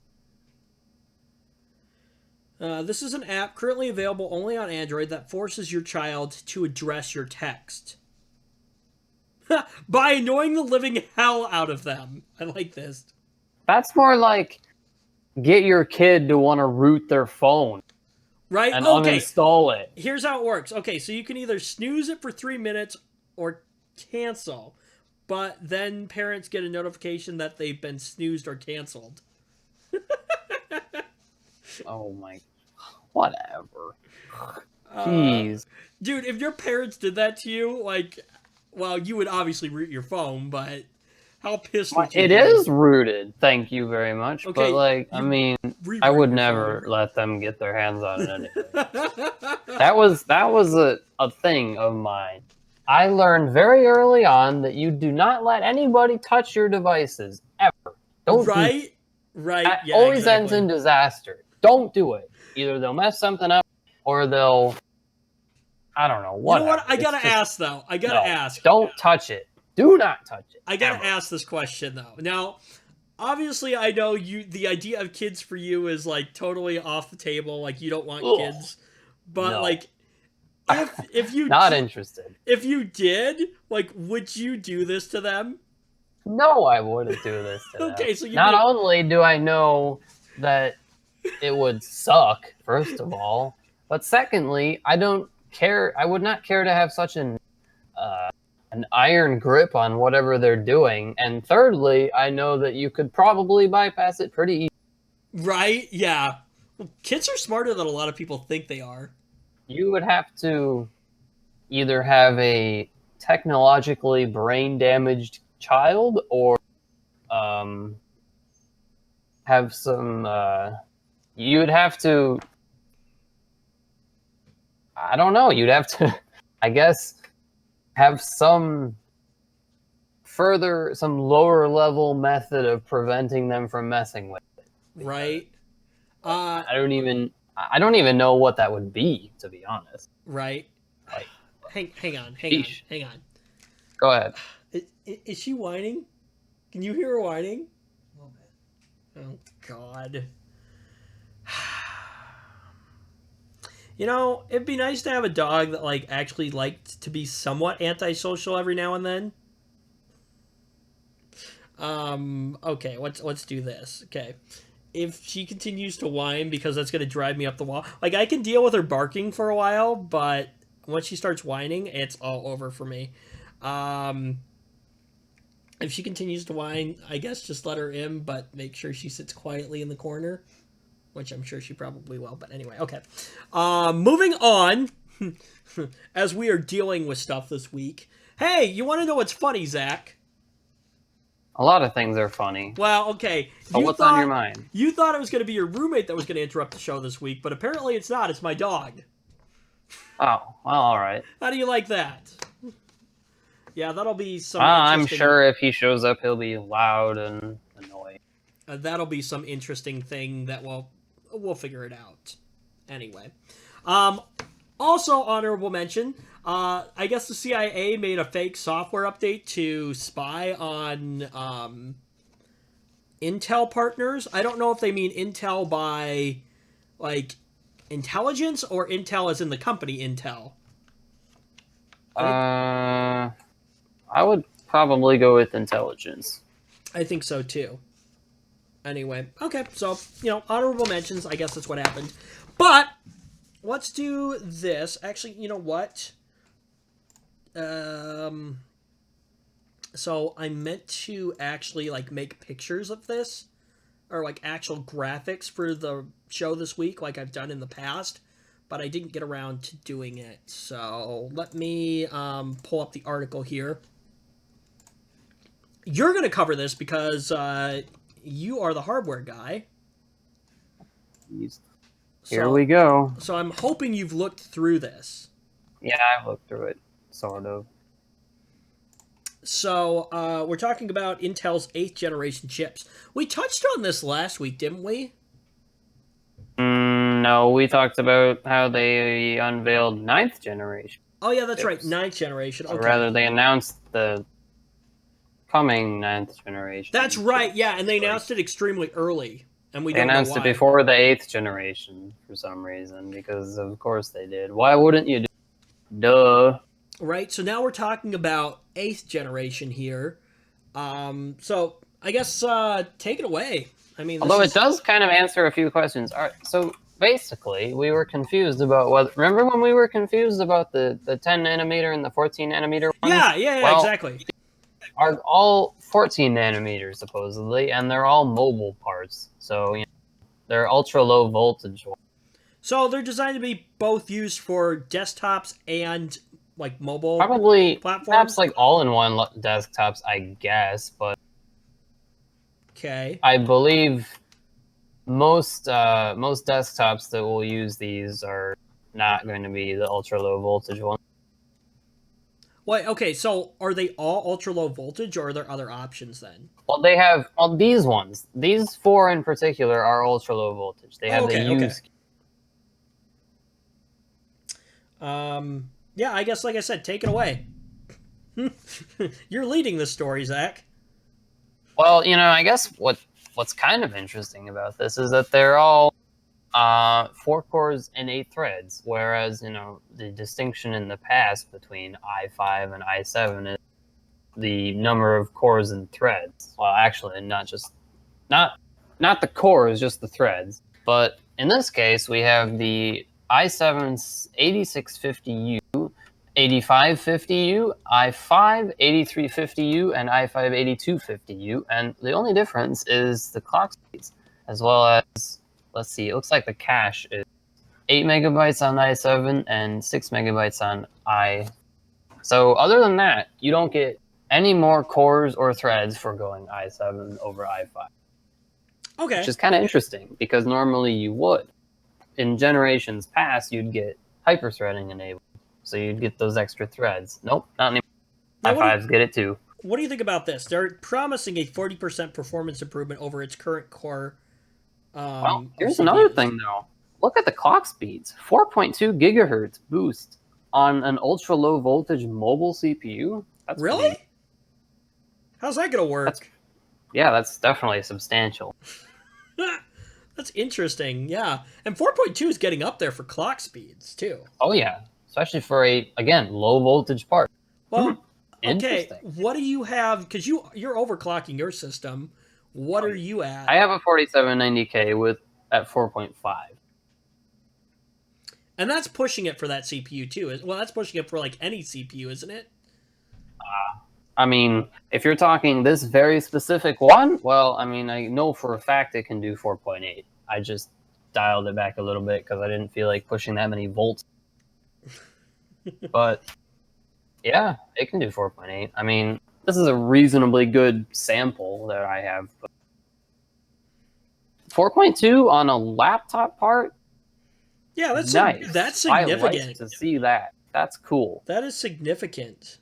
This is an app currently available only on Android that forces your child to address your text. By annoying the living hell out of them. I like this. That's more like get your kid to want to root their phone. Right? And uninstall it. Here's how it works. Okay, so you can either snooze it for 3 minutes or cancel. But then parents get a notification that they've been snoozed or canceled. Oh my... Whatever. Jeez. Dude, if your parents did that to you, like... Well, you would obviously root your phone, but... How pissed would you be? It is rooted, thank you very much. Okay, but, like, I mean, I would never let them get their hands on it anyway. That was a thing of mine. I learned very early on that you do not let anybody touch your devices, ever. Don't Right? Right, that always ends in disaster. Don't do it. Either they'll mess something up, or they'll... I don't know. What? You know what? I gotta ask, though. I gotta ask. Don't touch it. Do not touch it. I gotta ask this question though. Now, obviously, I know the idea of kids for you is like totally off the table. Like you don't want kids, but like, if you not interested. If you did, like, would you do this to them? No, I wouldn't do this to them. Okay, so not only do I know that it would suck, first of all, but secondly, I don't care. I would not care to have such an iron grip on whatever they're doing. And thirdly, I know that you could probably bypass it pretty easily. Right? Yeah. Well, kids are smarter than a lot of people think they are. You would have to either have a technologically brain-damaged child or have some... you would have to... I don't know. You'd have to, I guess... have some lower level method of preventing them from messing with it. Right. I don't even know what that would be, to be honest. Right. hang on. Sheesh. Hang on. Go ahead. Is she whining? Can you hear her whining? A little bit. Oh, God. You know, it'd be nice to have a dog that, like, actually liked to be somewhat antisocial every now and then. Okay, let's do this. Okay. If she continues to whine, because that's going to drive me up the wall. Like, I can deal with her barking for a while, but once she starts whining, it's all over for me. If she continues to whine, I guess just let her in, but make sure she sits quietly in the corner, which I'm sure she probably will. But anyway, okay. Moving on, as we are dealing with stuff this week. Hey, you want to know what's funny, Zach? A lot of things are funny. Well, okay. But what's on your mind? You thought it was going to be your roommate that was going to interrupt the show this week, but apparently it's not. It's my dog. Oh, well, all right. How do you like that? Yeah, that'll be some. I'm sure if he shows up, he'll be loud and annoying. That'll be some interesting thing that we'll figure it out. Anyway, also honorable mention. I guess the CIA made a fake software update to spy on Intel partners. I don't know if they mean Intel by like intelligence or Intel as in the company Intel. I would probably go with intelligence. I think so too. Anyway, okay, so, you know, honorable mentions, I guess that's what happened. But, let's do this. Actually, you know what? So, I meant to actually, like, make pictures of this, or, like, actual graphics for the show this week, like I've done in the past, but I didn't get around to doing it. So, let me pull up the article here. You're going to cover this because you are the hardware guy. Here we go. So I'm hoping you've looked through this. Yeah, I've looked through it, sort of. So we're talking about Intel's 8th generation chips. We touched on this last week, didn't we? No, we talked about how they unveiled 9th generation. Oh, yeah, that's right. 9th generation. Okay. Or rather, they announced the coming 9th generation. That's right, yeah, and they announced it extremely early. And we don't know why. They announced it before the 8th generation for some reason, because of course they did. Why wouldn't you do? Duh. Right, so now we're talking about 8th generation here. So I guess take it away. I mean, although it does kind of answer a few questions. All right, so basically, we were confused about whether. Remember when we were confused about the 10 nanometer and the 14 nanometer ones? Yeah, well, exactly. Are all 14 nanometers supposedly, and they're all mobile parts. So you know, they're ultra low voltage. So they're designed to be both used for desktops and like mobile probably platforms. Perhaps like all-in-one desktops, I guess. But okay, I believe most desktops that will use these are not going to be the ultra low voltage ones. Wait, okay, so are they all ultra low voltage, or are there other options then? Well, they have these ones. These 4 in particular are ultra low voltage. They have the use. Yeah, I guess, like I said, take it away. You're leading this story, Zach. Well, you know, I guess what's kind of interesting about this is that they're all 4 cores and 8 threads, whereas, you know, the distinction in the past between i5 and i7 is the number of cores and threads. Well, actually, not the cores, just the threads. But in this case, we have the i7's 8650U, 8550U, i5 8350U, and i5 8250U, and the only difference is the clock speeds, as well as, let's see, it looks like the cache is 8 megabytes on i7 and 6 megabytes on i. So other than that, you don't get any more cores or threads for going i7 over i5. Okay. Which is kind of interesting, because normally you would. In generations past, you'd get hyperthreading enabled. So you'd get those extra threads. Nope, not anymore. i5s get it too. What do you think about this? They're promising a 40% performance improvement over its current core. Well, here's another thing, though. Look at the clock speeds. 4.2 gigahertz boost on an ultra low voltage mobile CPU. That's Really? pretty- How's that gonna work? that's definitely substantial. That's interesting. Yeah, and 4.2 is getting up there for clock speeds too. Oh yeah, especially for a again low voltage part. Well, okay. Interesting. What do you have? Because you're overclocking your system. What are you at? I have a 4790K with at 4.5. And that's pushing it for that CPU too. Well, that's pushing it for like any CPU, isn't it? I mean, if you're talking this very specific one, well, I mean, I know for a fact it can do 4.8. I just dialed it back a little bit because I didn't feel like pushing that many volts. But yeah, it can do 4.8. I mean, this is a reasonably good sample that I have. But 4.2 on a laptop part? Yeah, that's nice. That's significant. I like to see that. That's cool. That is significant.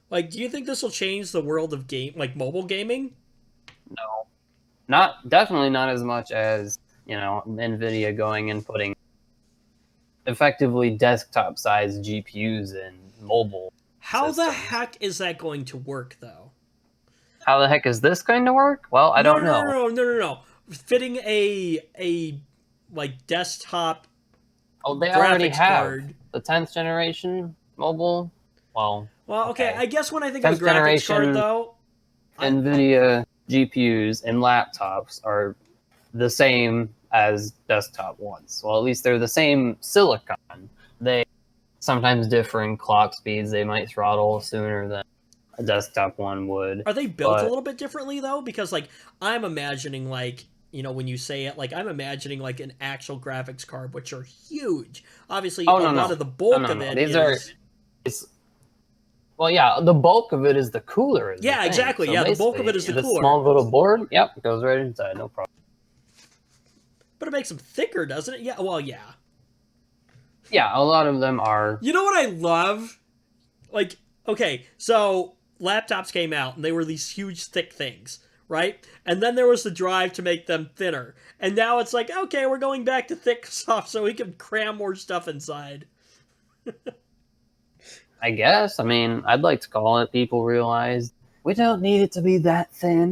Like, do you think this will change the world of mobile gaming? No, definitely not as much as NVIDIA going and putting effectively desktop-sized GPUs in mobile. How systems. the heck is that going to work, though? How the heck is this going to work? Well, I don't know. No. Fitting a desktop. Oh, they already graphics have card. The 10th generation mobile. Well, okay. I guess when I think 10th of a graphics card, generation though, NVIDIA GPUs and laptops are the same as desktop ones. Well, at least they're the same silicon. They sometimes differ in clock speeds. They might throttle sooner than a desktop one would. Are they built a little bit differently, though? Because, I'm imagining, when you say it, I'm imagining, an actual graphics card, which are huge. Obviously, a lot of the bulk of it is... Well, yeah, the bulk of it is the cooler. Yeah, exactly. So the bulk of it is the cooler. Small little board, yep, goes right inside, no problem. But it makes them thicker, doesn't it? Yeah, well, yeah. Yeah, a lot of them are. You know what I love? Okay, so laptops came out, and they were these huge, thick things, right? And then there was the drive to make them thinner. And now it's okay, we're going back to thick stuff so we can cram more stuff inside. I guess. I mean, I'd like to call it people realize we don't need it to be that thin.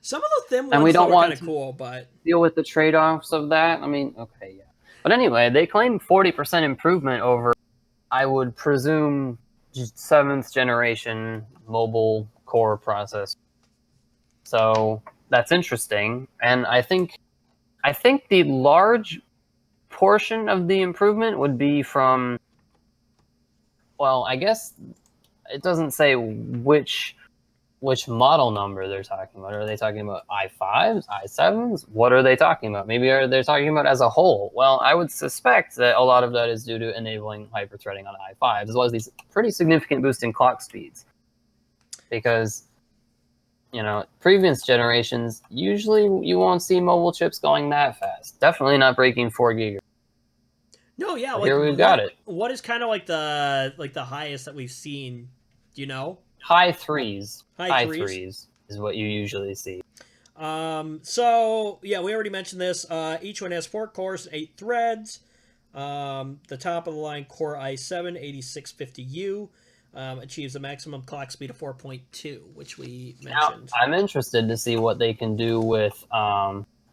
Some of the thin ones are kind of cool, but... deal with the trade-offs of that. I mean, okay, yeah. But anyway, they claim 40% improvement over, I would presume, 7th generation mobile core processor. So that's interesting. And I think the large portion of the improvement would be from... Well, I guess it doesn't say which model number they're talking about. Are they talking about i5s, i7s? What are they talking about? Maybe they're talking about as a whole. Well, I would suspect that a lot of that is due to enabling hyper-threading on i5s, as well as these pretty significant boost in clock speeds. Because, previous generations, usually you won't see mobile chips going that fast. Definitely not breaking 4 gigahertz. No, yeah. Here we've got it. What is kind of the highest that we've seen? Do you know? High threes. High threes is what you usually see. So yeah, we already mentioned this. Each one has 4 cores, 8 threads. The top of the line Core i7 8650U achieves a maximum clock speed of 4.2, which we mentioned. Now, I'm interested to see what they can do with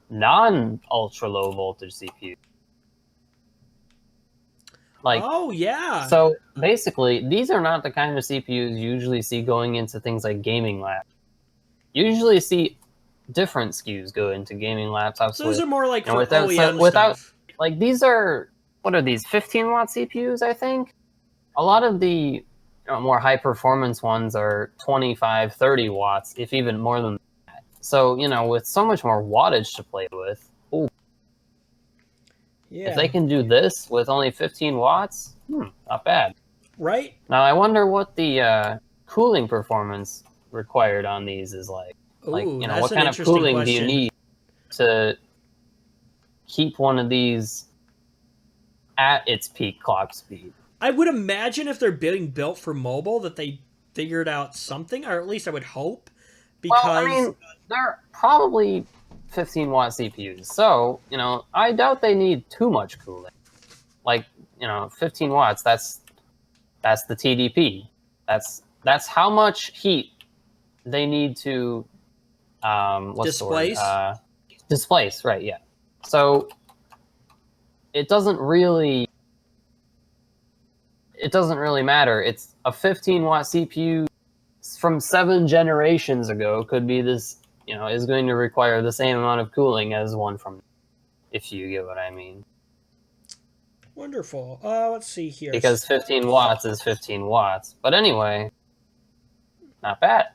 non-ultra low voltage CPU. Oh, yeah. So basically, these are not the kind of CPUs you usually see going into things like gaming labs. You usually see different SKUs go into gaming laptops. So those are more for OEM stuff. These are, what are these, 15-watt CPUs, I think? A lot of the more high-performance ones are 25, 30 watts, if even more than that. So, with so much more wattage to play with, yeah. If they can do this with only 15 watts, not bad. Right? Now, I wonder what the cooling performance required on these is like. Ooh, What kind of cooling do you need to keep one of these at its peak clock speed? I would imagine if they're being built for mobile that they figured out something, or at least I would hope. Because they're probably 15-watt CPUs. So, I doubt they need too much cooling. 15 watts, that's That's the TDP. That's how much heat they need to displace. Displace, right? Yeah. So it doesn't really matter. It's a 15-watt CPU from 7 generations ago. Could be this, is going to require the same amount of cooling as one from, if you get what I mean. Wonderful. Let's see here. Because 15 watts is 15 watts. But anyway, not bad.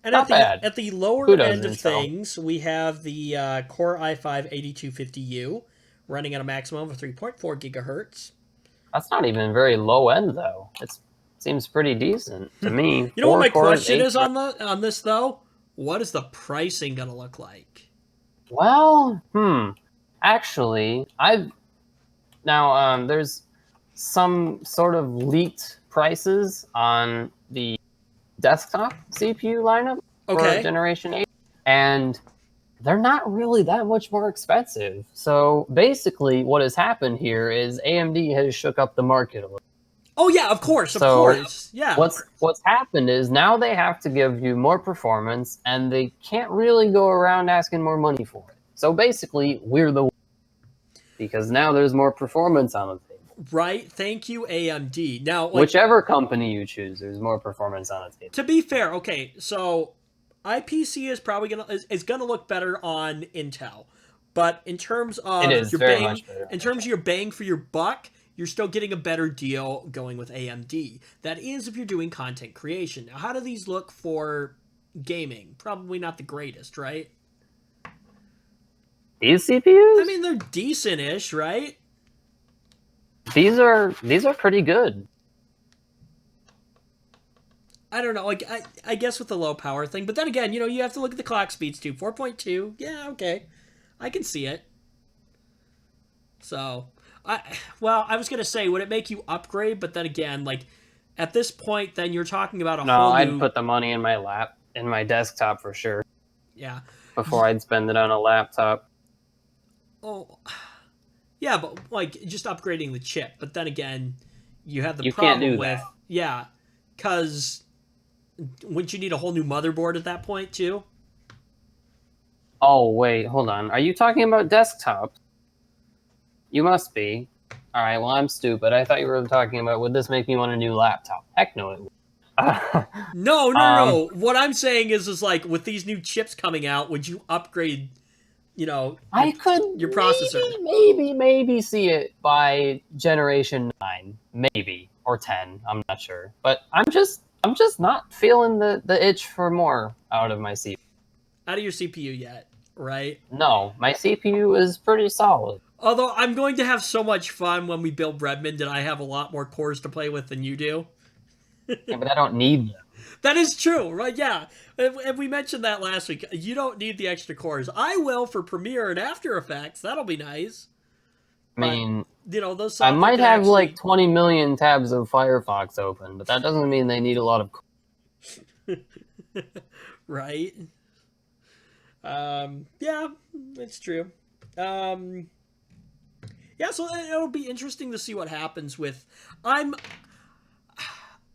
And at the lower end of things, we have the Core i5-8250U running at a maximum of 3.4 gigahertz. That's not even very low end, though. It seems pretty decent to me. You know what my question is on this, though? What is the pricing going to look like? Well, actually, there's some sort of leaked prices on the desktop CPU lineup for Generation 8, and they're not really that much more expensive. So basically what has happened here is AMD has shook up the market a little. Oh yeah, of course. Yeah. What's happened is now they have to give you more performance, and they can't really go around asking more money for it. So basically, we're the because now there's more performance on the table. Right. Thank you, AMD. Now, whichever company you choose, there's more performance on the table. To be fair, okay, so IPC is probably gonna look better on Intel, but in terms of your bang for your buck, you're still getting a better deal going with AMD. That is if you're doing content creation. Now, how do these look for gaming? Probably not the greatest, right? These CPUs? I mean, they're decent-ish, right? These are pretty good. I don't know, I guess with the low power thing, but then again, you have to look at the clock speeds too. 4.2, yeah, okay, I can see it. So, I was gonna say, would it make you upgrade? But then again, at this point, then you're talking about whole new... No, I'd put the money in my desktop for sure. Yeah. Before I'd spend it on a laptop. Oh, yeah, but just upgrading the chip. But then again, you have the problem can't do with that. Yeah, because wouldn't you need a whole new motherboard at that point too? Oh wait, hold on. Are you talking about desktop? You must be. All right. Well, I'm stupid. I thought you were talking about would this make me want a new laptop? Heck no, it would. No. What I'm saying is with these new chips coming out, would you upgrade? I could your processor. Maybe see it by generation 9, maybe, or 10. I'm not sure, but I'm just not feeling the itch for more out of my CPU. Out of your CPU yet, right? No, my CPU is pretty solid. Although I'm going to have so much fun when we build Redmond, and I have a lot more cores to play with than you do. Yeah, but I don't need them. That is true, right? Yeah, and we mentioned that last week. You don't need the extra cores. I will for Premiere and After Effects. That'll be nice. I mean, those. I might have 20 million tabs of Firefox open, but that doesn't mean they need a lot of. Right. Yeah, it's true. Yeah, so it'll be interesting to see what happens with.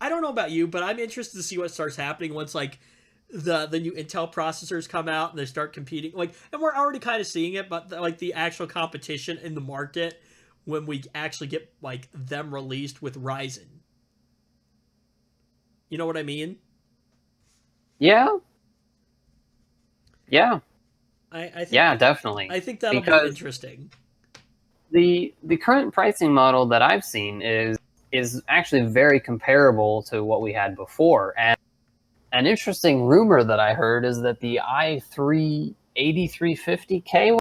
I don't know about you, but I'm interested to see what starts happening once the new Intel processors come out and they start competing. And we're already kind of seeing it, but the actual competition in the market when we actually get them released with Ryzen. You know what I mean? Yeah. Yeah. I think, yeah, definitely. I think that'll be interesting. The current pricing model that I've seen is actually very comparable to what we had before. And an interesting rumor that I heard is that the i3 8350K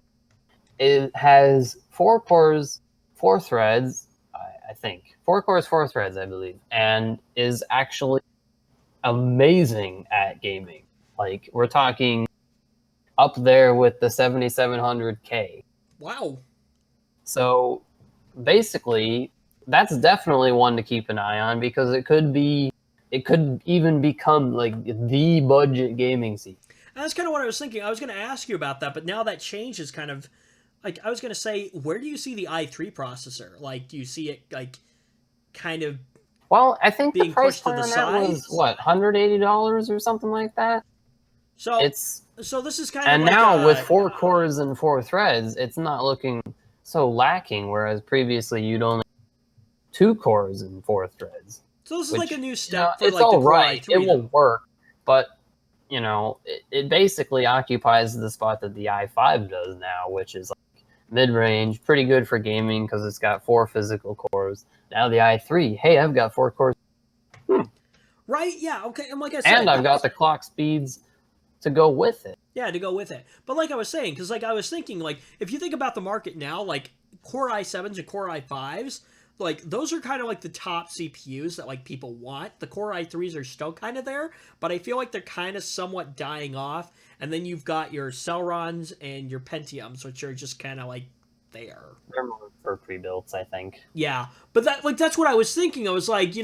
has 4 cores, 4 threads, I think. 4 cores, 4 threads, I believe, and is actually amazing at gaming. We're talking up there with the 7700K. Wow. So basically, that's definitely one to keep an eye on because it could even become the budget gaming CPU. And that's kind of what I was thinking. I was going to ask you about that, but now that change is kind of I was going to say, where do you see the i3 processor? Do you see it kind of Well, I think the being price pushed to point the on that side. was, what, $180 or something like that? So It's so this is kind And of like now with 4 cores and 4 threads, it's not looking so lacking, whereas previously you'd only 2 cores and 4 threads. so this is Which, like a new step for it's like the all Core right. i3. It will though. work, but it basically occupies the spot that the i5 does now, which is like mid-range, pretty good for gaming because it's got 4 physical cores. Now the i3, hey, I've got 4 cores, Right? Yeah. Okay. And like I said, and I've got the clock speeds to go with it. yeah, to go with it. But like I was saying, because like I was thinking, like if you think about the market now, like Core i7s and Core i5s, like those are kind of like the top CPUs that like people want. The Core i3s are still kind of there, but I feel like they're kind of somewhat dying off. And then you've got your Celrons and your Pentiums, which are just kind of like there. They're more for pre-builts, I think. Yeah, but that's what I was thinking. I was like,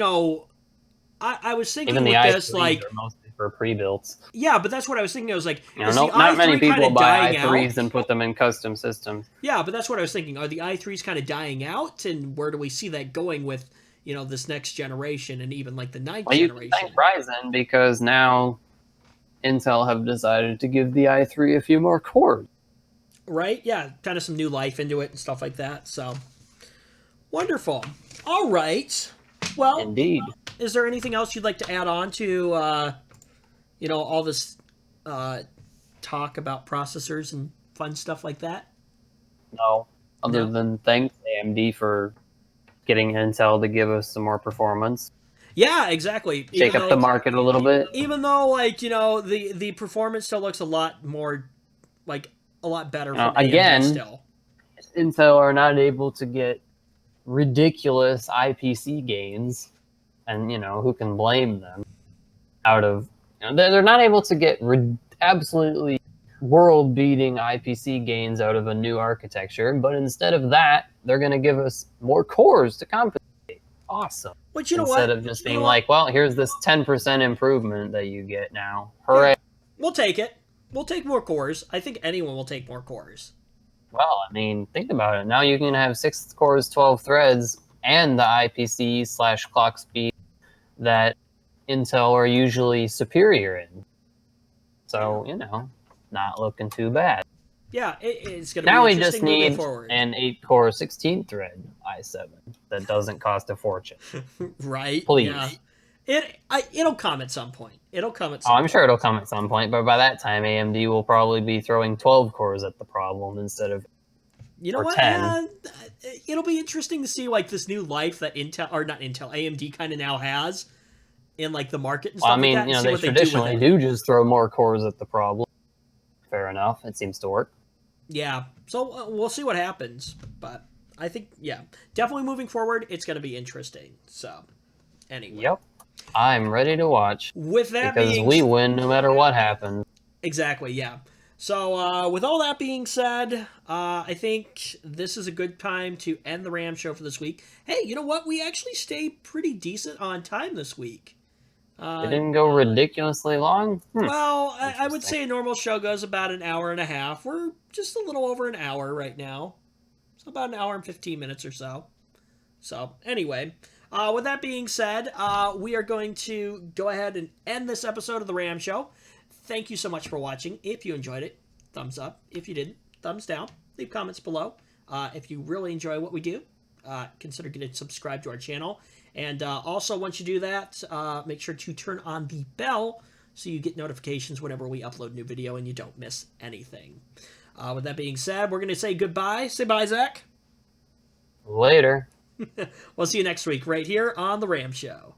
I was thinking Even the with i3s this, like, are mostly for pre-builts. yeah, but that's what I was thinking. I was like, is Not the i3 many kind people of buy dying i3s out? and put them in custom systems. Yeah, but that's what I was thinking. Are the i3s kind of dying out, and where do we see that going with this next generation and even like the ninth Well, you can generation? thank Ryzen because now Intel have decided to give the i3 a few more cores. Right? Yeah, kind of some new life into it and stuff like that. So wonderful. All right. Well, Indeed. is there anything else you'd like to add on to all this talk about processors and fun stuff like that? No. Other than thanks AMD for getting Intel to give us some more performance. Yeah, exactly. Shake up the market a little bit. Even though, like, the performance still looks a lot more, like, a lot better from again, AMD still. Intel are not able to get ridiculous IPC gains, and, who can blame them? Out of... they're not able to get absolutely world-beating IPC gains out of a new architecture, but instead of that, they're going to give us more cores to compensate. Awesome. But you know Instead what? of just being like, well, here's this 10% improvement that you get now. Hooray. Yeah, we'll take it. We'll take more cores. I think anyone will take more cores. Well, I mean, think about it. Now you can have 6 cores, 12 threads, and the IPC/clock speed that Intel are usually superior in. So, not looking too bad. Yeah, it's going to be Now we interesting just need moving forward. an 8-core, 16-thread i7 that doesn't cost a fortune. Right? Please. Yeah. It'll come at some point. It'll come at some point. I'm sure it'll come at some point, but by that time, AMD will probably be throwing 12 cores at the problem instead of You know what? 10. It'll be interesting to see like this new life that AMD kind of now has in like the market and stuff Well, I mean, like that. And see they what traditionally do just throw more cores at the problem. Fair enough. It seems to work. Yeah. So we'll see what happens, but I think definitely moving forward, it's going to be interesting. So anyway. Yep. I'm ready to watch. With that because we win no matter what happens. Exactly. Yeah. So, with all that being said, I think this is a good time to end the Ram Show for this week. Hey, you know what? We actually stayed pretty decent on time this week. It didn't go ridiculously long? Well, I would say a normal show goes about an hour and a half. We're just a little over an hour right now. So about an hour and 15 minutes or so. So, anyway, with that being said, we are going to go ahead and end this episode of the Ram Show. Thank you so much for watching. If you enjoyed it, thumbs up. If you didn't, thumbs down. Leave comments below. If you really enjoy what we do, consider getting subscribed to our channel. And also, once you do that, make sure to turn on the bell so you get notifications whenever we upload a new video and you don't miss anything. With that being said, we're going to say goodbye. Say bye, Zach. Later. We'll see you next week right here on The Ram Show.